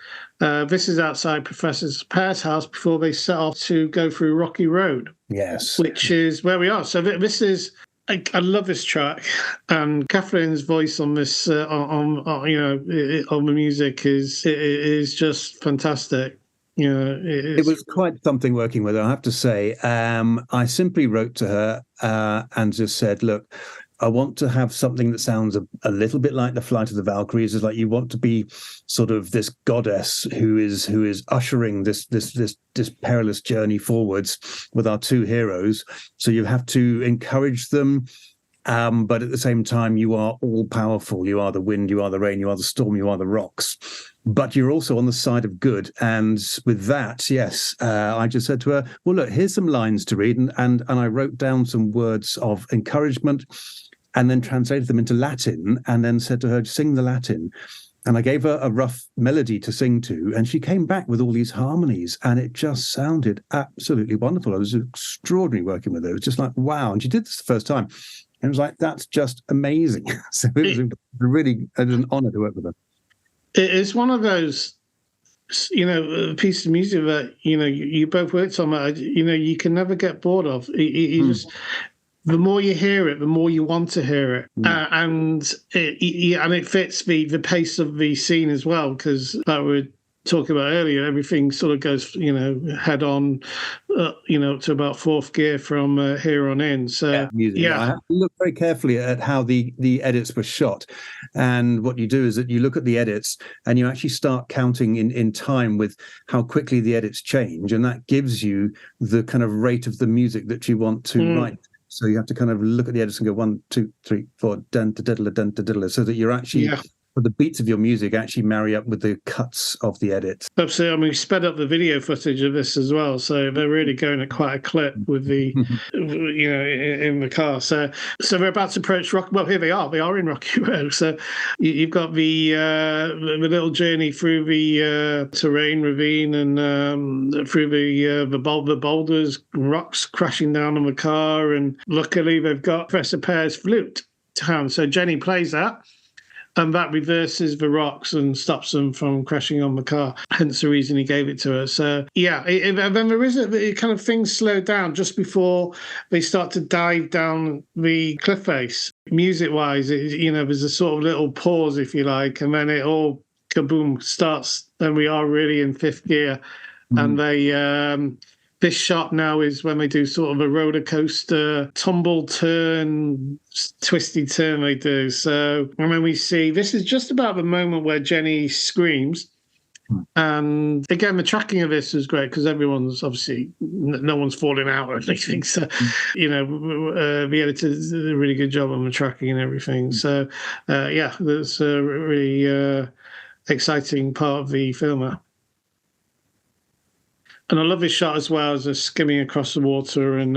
this is outside Professor Pear's house before they set off to go through Rocky Road. Yes. Which is where we are. So this is, I love this track, and Catherine's voice on this, on the music is just fantastic. It was quite something working with her, I have to say. I simply wrote to her and just said, look, I want to have something that sounds a little bit like the Flight of the Valkyries. It's like you want to be sort of this goddess who is ushering this perilous journey forwards with our two heroes. So you have to encourage them, but at the same time, you are all powerful. You are the wind, you are the rain, you are the storm, you are the rocks. But you're also on the side of good. And with that, yes, I just said to her, well, look, here's some lines to read. And I wrote down some words of encouragement and then translated them into Latin, and then said to her, sing the Latin. And I gave her a rough melody to sing to, and she came back with all these harmonies, and it just sounded absolutely wonderful. It was extraordinary working with her. It was just like, wow. And she did this the first time. And it was like, that's just amazing. So it was really an honor to work with her. It is one of those, pieces of music that, you both worked on that, you can never get bored of. The more you hear it, the more you want to hear it. And it fits the pace of the scene as well, because that would talking about earlier, everything sort of goes, head on, to about fourth gear from here on in. So, music. I have to look very carefully at how the edits were shot. And what you do is that you look at the edits and you actually start counting in time with how quickly the edits change. And that gives you the kind of rate of the music that you want to write. So you have to kind of look at the edits and go 1, 2, 3, 4, dun da diddle dun da diddle, so that you're actually the beats of your music actually marry up with the cuts of the edit. Absolutely. I mean, we sped up the video footage of this as well, so they're really going at quite a clip with the, in the car. So we're about to approach Rock. Well, here they are. They are in Rocky Road. So you've got the little journey through the terrain, ravine, and through the boulders, rocks crashing down on the car, and luckily they've got Professor Pear's flute to hand. So Jenny plays that. And that reverses the rocks and stops them from crashing on the car. Hence the reason he gave it to her. So, and then there is a kind of things slow down just before they start to dive down the cliff face. Music-wise, there's a sort of little pause, if you like, and then it all kaboom starts. And we are really in fifth gear. And they... This shot now is when they do sort of a roller coaster tumble turn, twisty turn they do. So, and then we see, this is just about the moment where Jenny screams. And again, the tracking of this is great because everyone's obviously, no one's falling out or anything. So, the editor did a really good job on the tracking and everything. So, that's a really exciting part of the film. And I love this shot as well as they're skimming across the water and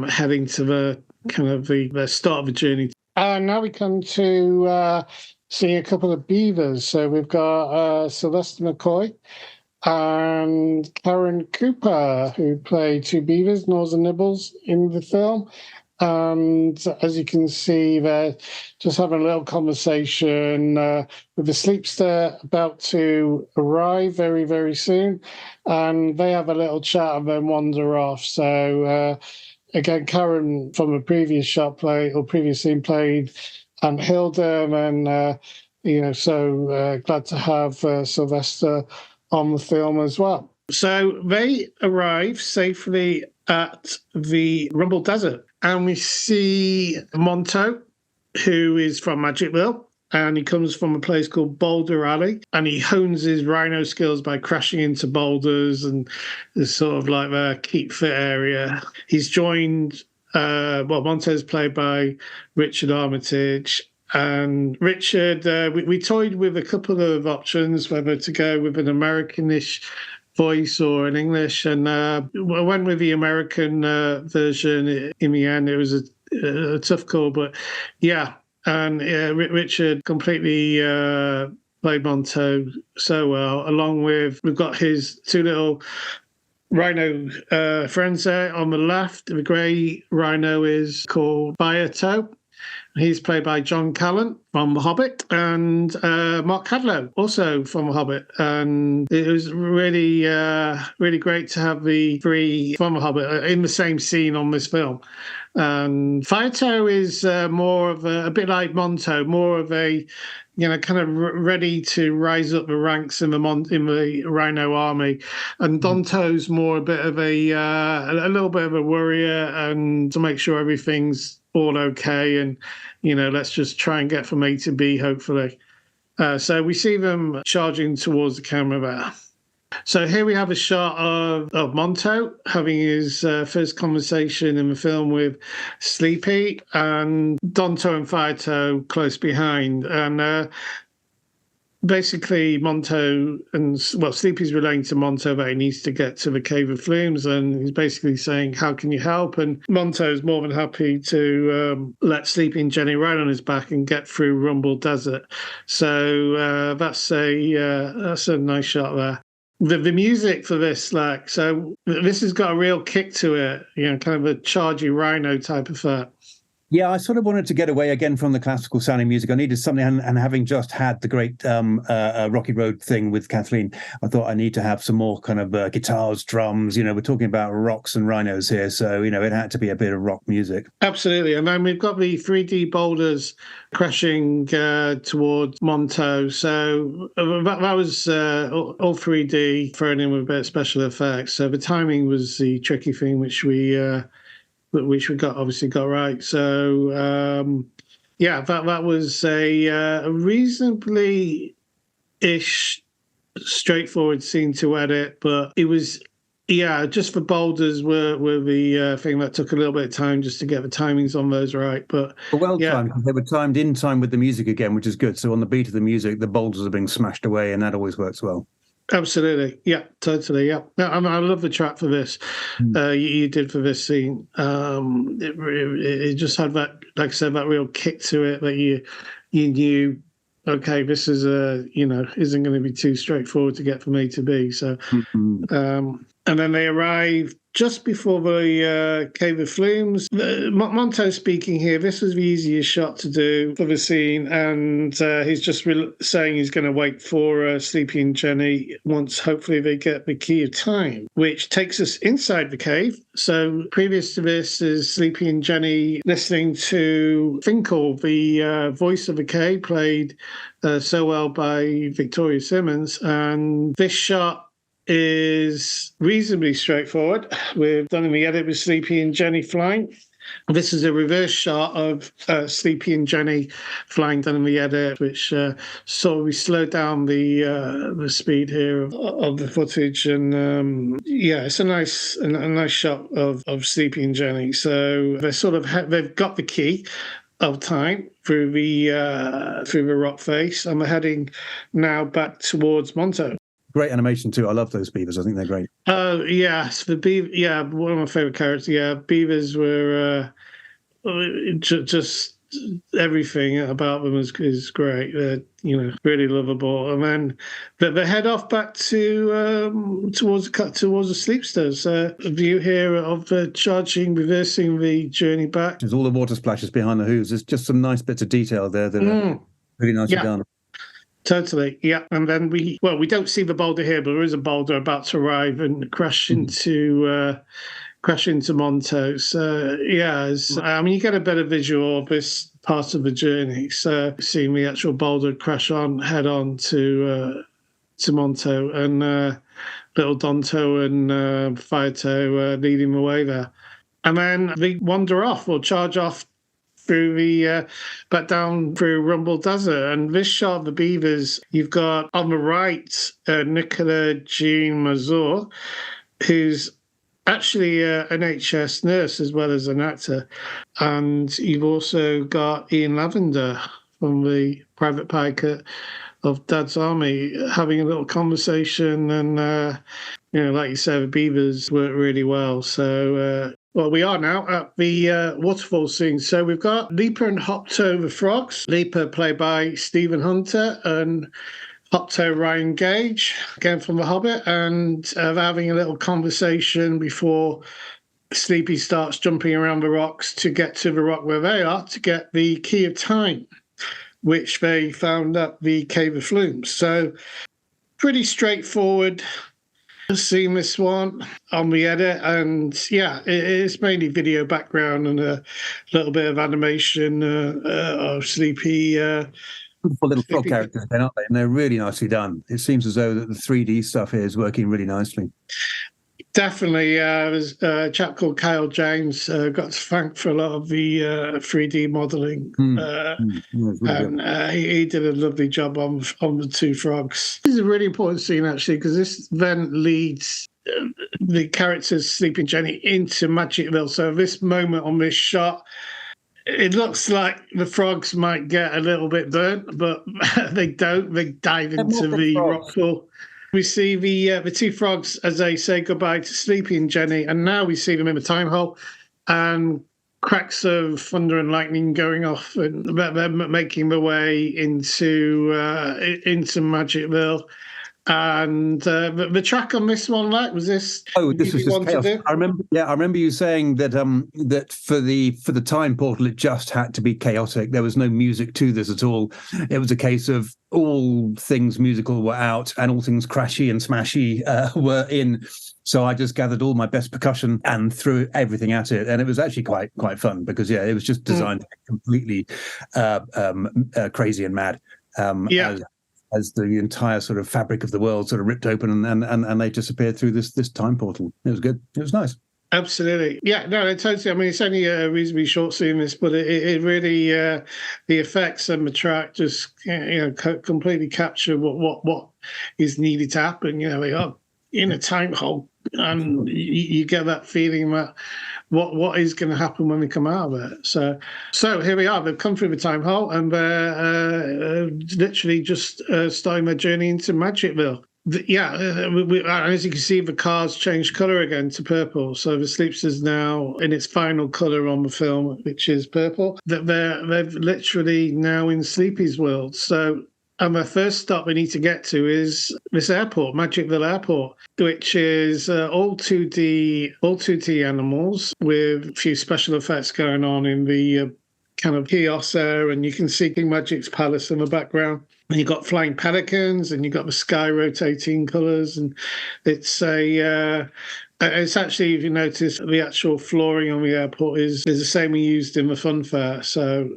heading to the kind of the start of the journey. And now we come to seeing a couple of beavers. So we've got Sylvester McCoy and Karen Cooper, who play two beavers, Nors and Nibbles, in the film. And as you can see, they're just having a little conversation with the sleepster about to arrive very, very soon. And they have a little chat and then wander off. So, again, Karen from a previous previous scene played Aunt Hilda. And, so glad to have Sylvester on the film as well. So they arrive safely at the Rumble Desert. And we see Monto, who is from Magicville, and he comes from a place called Boulder Alley, and he hones his rhino skills by crashing into boulders and this sort of like the keep fit area. He's joined, Monto's played by Richard Armitage. And Richard, we toyed with a couple of options, whether to go with an Americanish voice or in English, and I went with the American version. In the end, it was a tough call, but and Richard completely played Monto so well, along with, we've got his two little rhino friends there on the left. The grey rhino is called Firetoe. He's played by John Callan from The Hobbit, and Mark Cadlow, also from The Hobbit. And it was really, really great to have the three from The Hobbit in the same scene on this film. And Firetoe is more of a bit like Monto, more of a, kind of ready to rise up the ranks in the Rhino army. And Donto's more a bit of a little bit of a worrier, and to make sure everything's all okay, and let's just try and get from A to B, hopefully. So we see them charging towards the camera there. So here we have a shot of Monto having his first conversation in the film with Sleepy, and Donto and Firetoe close behind. And basically Sleepy's relaying to Monto that he needs to get to the Cave of Flumes, and he's basically saying, how can you help? And Monto's more than happy to let Sleepy and Jenny ride on his back and get through Rumble Desert. So that's a nice shot there. The music for this, so this has got a real kick to it, kind of a chargy rhino type effect. Yeah, I sort of wanted to get away again from the classical sounding music. I needed something, and having just had the great Rocky Road thing with Kathleen, I thought I need to have some more kind of guitars, drums. We're talking about rocks and rhinos here, so it had to be a bit of rock music. Absolutely. And then we've got the 3D boulders crashing towards Monto. So that was all 3D thrown in with a bit of special effects. So the timing was the tricky thing, which we obviously got right. So yeah, that was a reasonably ish straightforward scene to edit, but it was. Yeah, just the boulders were the thing that took a little bit of time just to get the timings on those right. But timed, because they were timed in time with the music again, which is good. So on the beat of the music, the boulders are being smashed away, and that always works well. Absolutely. Yeah, totally. Yeah. No, I love the track for this. You did for this scene. It just had that, like I said, that real kick to it that you knew, okay, this is isn't going to be too straightforward to get from A to B. So, and then they arrive just before the Cave of Flumes. Monto speaking here, this was the easiest shot to do for the scene, and he's just saying he's going to wait for Sleepy and Jenny once hopefully they get the key of time, which takes us inside the cave. So previous to this is Sleepy and Jenny listening to Finkel, the voice of the cave, played so well by Victoria Simmons, and this shot is reasonably straightforward. We've done in the edit with Sleepy and Jenny flying. This is a reverse shot of Sleepy and Jenny flying done in the edit, which so we slowed down the speed here of the footage, and yeah, it's a nice shot of Sleepy and Jenny. So they've got the key of time through the rock face, and we're heading now back towards Monto. Great animation too. I love those beavers. I think they're great. Oh yes, the beaver. Yeah, one of my favorite characters. Yeah, beavers were just everything about them is great. They're really lovable. And then they head off back to towards the sleepsters. A view here of reversing the journey back. There's all the water splashes behind the hooves. There's just some nice bits of detail there that are really nicely done. Totally, yeah. And then we don't see the boulder here, but there is a boulder about to arrive and crash into Monto. So yeah, I mean, you get a better visual of this part of the journey. So seeing the actual boulder crash head on to Monto, and little Donto and Fireto leading the way there, and then they wander off or charge off through the back down through Rumble Desert. And this shot of the beavers, you've got on the right Nicola Jean Mazur, who's actually an NHS nurse as well as an actor, and you've also got Ian Lavender from the Private Pike of Dad's Army having a little conversation, and like you said, the beavers work really well. So well, we are now at the waterfall scene. So we've got Leaper and Hopto the frogs. Leaper played by Stephen Hunter, and Hopto Ryan Gage, again from The Hobbit, and they're having a little conversation before Sleepy starts jumping around the rocks to get to the rock where they are to get the key of time, which they found at the Cave of Flumes. So pretty straightforward. Seen this one on the edit, and yeah, it's mainly video background and a little bit of animation of Sleepy. Beautiful little frog characters, then, aren't they? And they're really nicely done. It seems as though that the 3D stuff here is working really nicely. Definitely. There's a chap called Kyle James, got to thank for a lot of the 3D modelling. And he did a lovely job on the two frogs. This is a really important scene, actually, because this then leads the characters, Sleeping Jenny, into Magicville. So this moment on this shot, it looks like the frogs might get a little bit burnt, but they don't. They dive into the rock pool. We see the two frogs as they say goodbye to Sleepy and Jenny, and now we see them in the time hole, and cracks of thunder and lightning going off, and they're making their way into Magicville. And the track on this one, like, was this? Oh, this was you just wanted chaos. it? I remember. Yeah, I remember you saying that that for the time portal, it just had to be chaotic. There was no music to this at all. It was a case of all things musical were out and all things crashy and smashy were in. So I just gathered all my best percussion and threw everything at it, and it was actually quite fun because it was just designed to be completely crazy and mad. As the entire sort of fabric of the world sort of ripped open and they disappeared through this time portal. It was good. It was nice. Absolutely. Yeah, no, totally. I mean, it's only a reasonably short scene, this, but it really, the effects and the track just, completely capture what is needed to happen. They are in a time hole, and you get that feeling that what is going to happen when they come out of it. So here we are. They've come through the time hole, and they're literally just starting their journey into Magicville. As you can see, the car's changed colour again to purple. So the Sleepster's now in its final colour on the film, which is purple. That they're literally now in Sleepy's world. So. And the first stop we need to get to is this airport, Magicville Airport, which is all 2D animals with a few special effects going on in the kind of kiosk there, and you can see King Magic's palace in the background. And you've got flying pelicans, and you've got the sky rotating colours, and it's it's actually, if you notice, the actual flooring on the airport is the same we used in the fun fair, so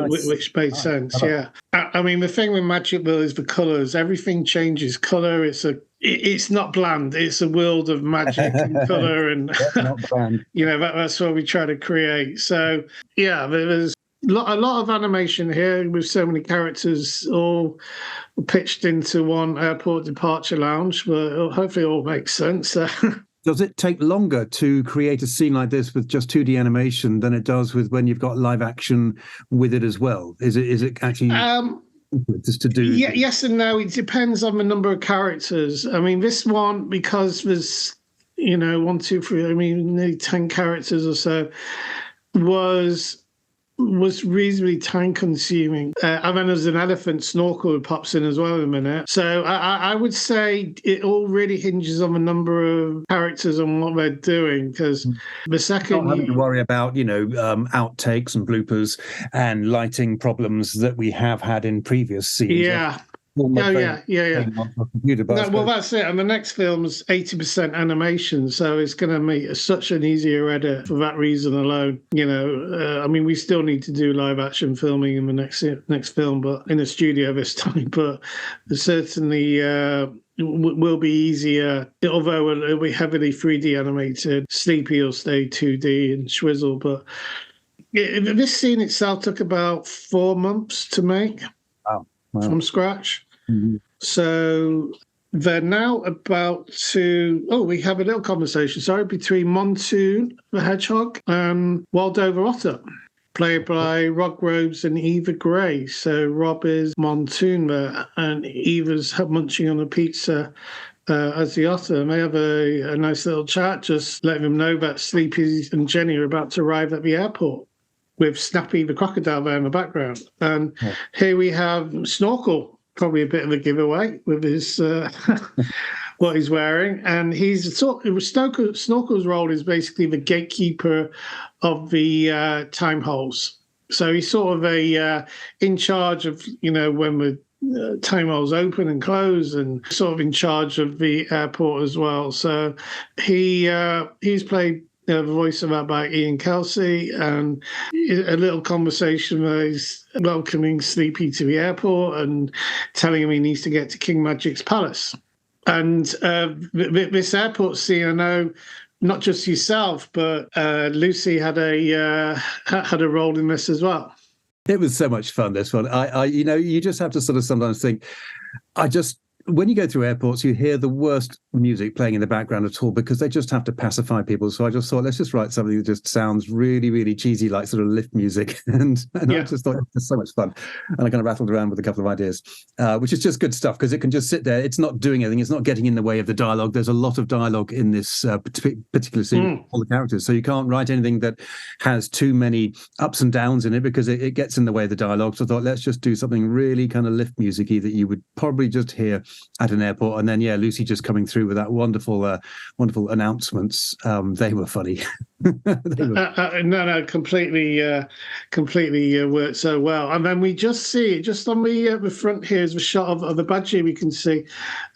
which made sense. Yeah, I mean, the thing with Magicville is the colours. Everything changes colour. It's not bland. It's a world of magic and colour, and not bland. That's what we try to create. So yeah, there's a lot of animation here with so many characters all pitched into one airport departure lounge, but hopefully it all makes sense. Does it take longer to create a scene like this with just 2D animation than it does with when you've got live action with it as well? Is it actually just to do? Yeah, yes and no. It depends on the number of characters. I mean, this one, because there's 1, 2, 3, I mean, nearly 10 characters or so, was reasonably time consuming. And then there's an elephant Snorkel who pops in as well in a minute. So I would say it all really hinges on the number of characters and what they're doing, because the second... Not having to worry about, outtakes and bloopers and lighting problems that we have had in previous scenes. Yeah. Yeah. Well, that's it. And the next film's 80% animation, so it's going to make such an easier edit for that reason alone. I mean, we still need to do live action filming in the next film, but in a studio this time. But certainly will be easier, although it'll be heavily 3D animated. Sleepy will stay 2D and Schwizzle, but this scene itself took about 4 months to make. Wow. From scratch. Mm-hmm. So they're now about to... we have a little conversation, between Montoon the Hedgehog and Waldover Otter, played by Rob Groves and Eva Gray. So Rob is Montoon there, and Eva's munching on a pizza as the otter. And they have a nice little chat, just letting them know that Sleepy and Jenny are about to arrive at the airport, with Snappy the crocodile there in the background. And here we have Snorkel, probably a bit of a giveaway with his what he's wearing. And Snorkel's role is basically the gatekeeper of the time holes. So he's sort of in charge of, when the time holes open and close, and sort of in charge of the airport as well. So he's played the voice of that by Ian Kelsey, and a little conversation where he's welcoming Sleepy to the airport and telling him he needs to get to King Magic's palace. And this airport scene, I know not just yourself, but Lucy had a role in this as well. It was so much fun, this one. You just have to sort of sometimes think, when you go through airports, you hear the worst music playing in the background at all, because they just have to pacify people. So I just thought, let's just write something that just sounds really, really cheesy, like sort of lift music. And I just thought it was so much fun. And I kind of rattled around with a couple of ideas, which is just good stuff, because it can just sit there. It's not doing anything. It's not getting in the way of the dialogue. There's a lot of dialogue in this particular scene, all the characters. So you can't write anything that has too many ups and downs in it, because it gets in the way of the dialogue. So I thought, let's just do something really kind of lift music-y that you would probably just hear at an airport, and then Lucy just coming through with that wonderful announcements. They were funny. No, completely worked so well. And then we just see, just on the front here is a shot of the Badgie. We can see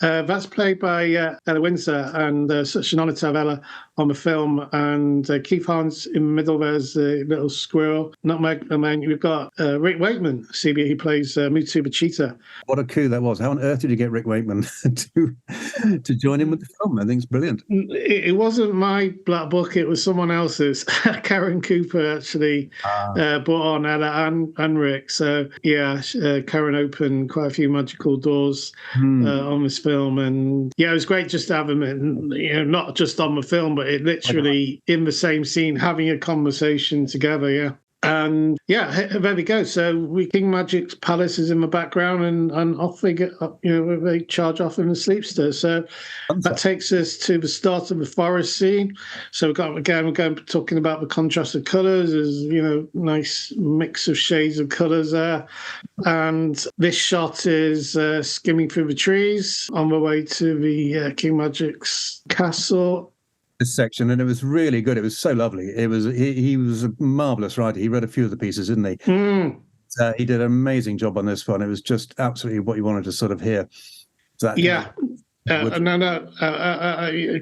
that's played by Ella Windsor, and such an honour to have Ella on the film. And Keith Hahn's in the middle. There's a little squirrel. We've got Rick Wakeman, CB, he plays Mutu the cheetah. What a coup that was! How on earth did you get Rick Wakeman to join in with the film? I think it's brilliant. It wasn't my black book; it was someone else's. Karen Cooper actually brought on Ella and Rick. So Karen opened quite a few magical doors on this film, and it was great just to have them in, not just on the film, but it literally in the same scene having a conversation together. Yeah. And there we go. So King Magic's palace is in the background, and off they get. They charge off in the Sleepster. So that takes us to the start of the forest scene. So we're going talking about the contrast of colours. There's nice mix of shades of colours there, and this shot is skimming through the trees on the way to the King Magic's castle. This section, and it was really good. It was so lovely. It was he was a marvelous writer. He read a few of the pieces, didn't he? He did an amazing job on this one. It was just absolutely what you wanted to sort of hear.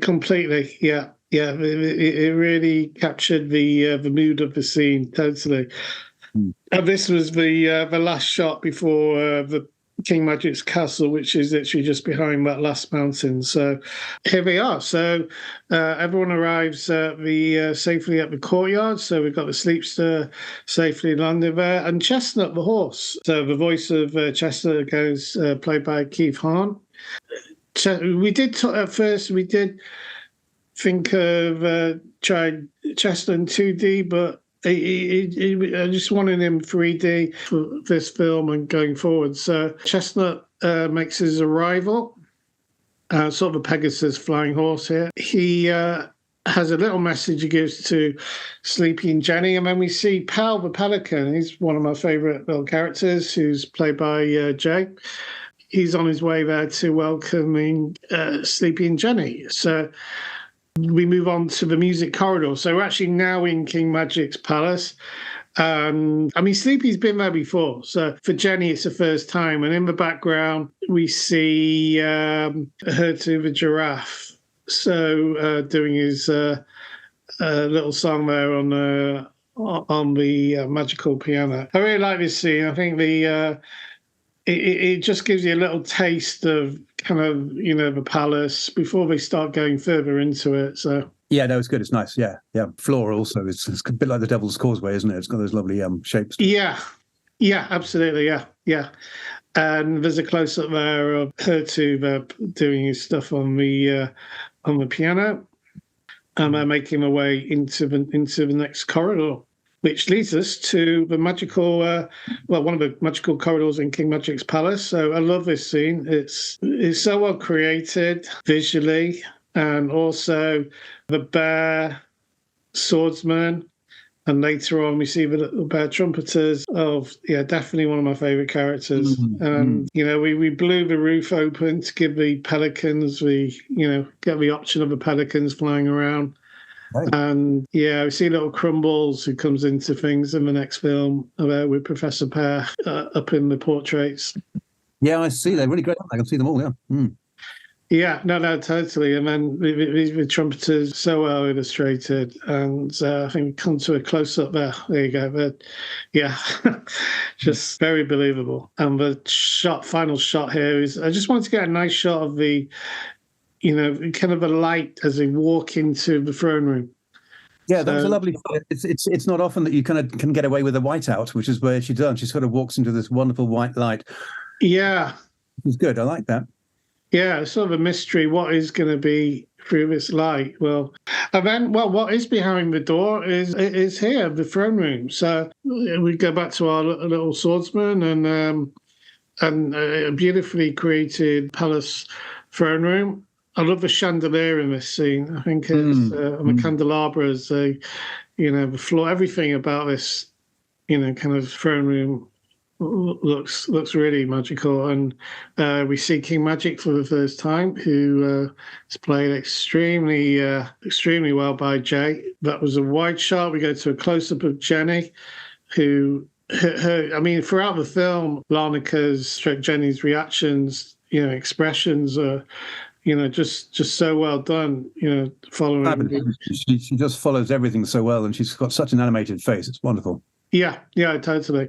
Completely. Yeah. It really captured the mood of the scene totally. And this was the last shot before the King Magic's castle, which is literally just behind that last mountain. So here we are. So everyone arrives safely at the courtyard. So we've got the Sleepster safely landed there, and Chestnut the horse. So the voice of Chestnut goes played by Keith Hahn. We did at first we did think of trying Chestnut in 2D, but I just wanted him 3D for this film and going forward. So Chestnut makes his arrival, sort of a Pegasus flying horse here. He has a little message he gives to Sleepy and Jenny, and then we see Pal the Pelican. He's one of my favourite little characters, who's played by Jay. He's on his way there to welcoming Sleepy and Jenny. So we move on to the music corridor. So we're actually now in King Magic's palace. Sleepy's been there before. So for Jenny, it's the first time. And in the background, we see Hertu the giraffe. So doing his little song there on the magical piano. I really like this scene. I think it just gives you a little taste of kind of, the palace before they start going further into it. So it's good. It's nice. Yeah. Floor also it's a bit like the Devil's Causeway, isn't it? It's got those lovely shapes. Yeah, absolutely. Yeah. And there's a close up there of Hertu doing his stuff on the piano, and they're making their way into the next corridor, which leads us to the magical, one of the magical corridors in King Magic's palace. So I love this scene. It's so well created visually, and also the bear swordsman, and later on we see the little bear trumpeters. Definitely one of my favourite characters. We blew the roof open to give the pelicans, get the option of the pelicans flying around. Right. And we see little Crumbles who comes into things in the next film with Professor Pear up in the portraits. Yeah, I see. They're really great. I can see them all. Yeah. Yeah, no, totally. And then the trumpeters so well illustrated, and I think we come to a close up there. There you go. But just very believable. And the final shot here is, I just wanted to get a nice shot of the, kind of a light as they walk into the throne room. Yeah, that was a lovely. It's not often that you kind of can get away with a whiteout, which is where she does. She sort of walks into this wonderful white light. Yeah, it's good. I like that. Yeah, it's sort of a mystery. What is going to be through this light? Well, and then what is behind the door is here, the throne room. So we go back to our little swordsman and a beautifully created palace throne room. I love the chandelier in this scene. I think it's the candelabras, the floor, everything about this, kind of throne room looks really magical. And we see King Magic for the first time, who is played extremely well by Jay. That was a wide shot. We go to a close-up of Jenny, who I mean, throughout the film, Lanica's, Jenny's reactions, expressions are, just so well done, following. She just follows everything so well, and she's got such an animated face. It's wonderful. Yeah, totally.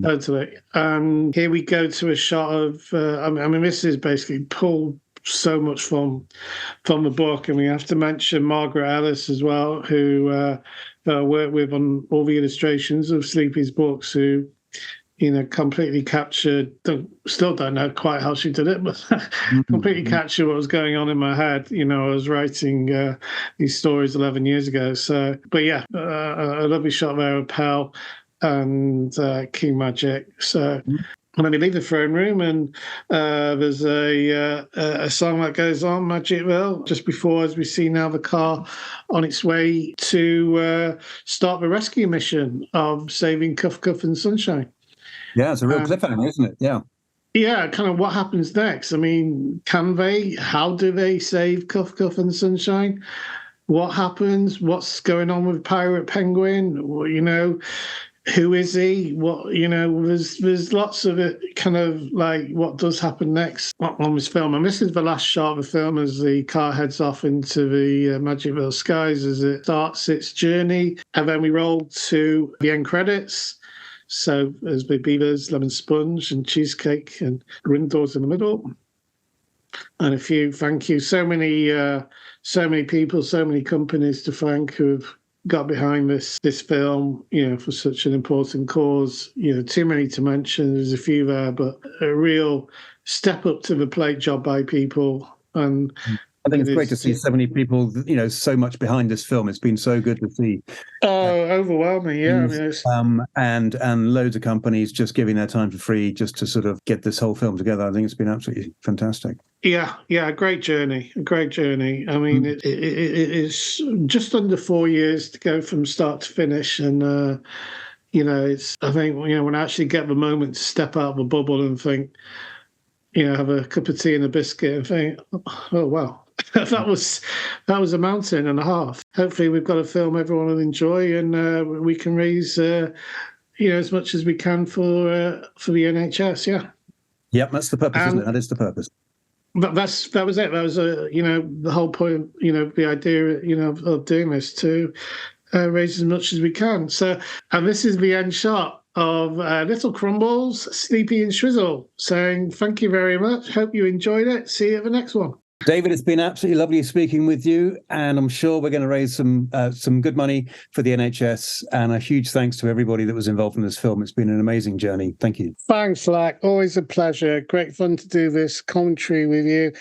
Totally. Here we go to a shot of, I mean, this is basically pulled so much from the book, and we have to mention Margaret Ellis as well, who worked with on all the illustrations of Sleepy's books, who completely captured. Still don't know quite how she did it, but completely captured what was going on in my head. I was writing these stories 11 years ago. So, but yeah, a lovely shot there of Pell and King Magic. So. And then we leave the throne room, and there's a song that goes on, Magicville, just before, as we see now, the car on its way to start the rescue mission of saving Cuff and Sunshine. Yeah, it's a real cliffhanger, isn't it? Yeah. Yeah, kind of what happens next. I mean, how do they save Cuff and Sunshine? What happens? What's going on with Pirate Penguin? Who is he? What, there's lots of it, kind of like what does happen next on this film. And this is the last shot of the film as the car heads off into the Magicville skies as it starts its journey. And then we roll to the end credits. So there's Big Beavers, Lemon Sponge and Cheesecake and Grindors in the middle. And a few thank you. So many people, so many companies to thank who have got behind this film, for such an important cause. Too many to mention. There's a few there, but a real step up to the plate job by people. And I think it's great to see so many people, so much behind this film. It's been so good to see. Oh, overwhelming, yeah. And loads of companies just giving their time for free just to sort of get this whole film together. I think it's been absolutely fantastic. Yeah, a great journey. I mean, it is just under 4 years to go from start to finish, and it's. I think when I actually get the moment to step out of the bubble and think, have a cup of tea and a biscuit, and think, oh wow. that was a mountain and a half. Hopefully, we've got a film everyone will enjoy, and we can raise as much as we can for the NHS. Yeah. Yep, that's the purpose, isn't it? That is the purpose. But that was it. That was the whole point. The idea of doing this to raise as much as we can. So, and this is the end shot of Little Crumbles, Sleepy and Shrizzle, saying thank you very much. Hope you enjoyed it. See you at the next one. David, it's been absolutely lovely speaking with you, and I'm sure we're going to raise some good money for the NHS, and a huge thanks to everybody that was involved in this film. It's been an amazing journey. Thank you. Thanks, Lack. Always a pleasure. Great fun to do this commentary with you.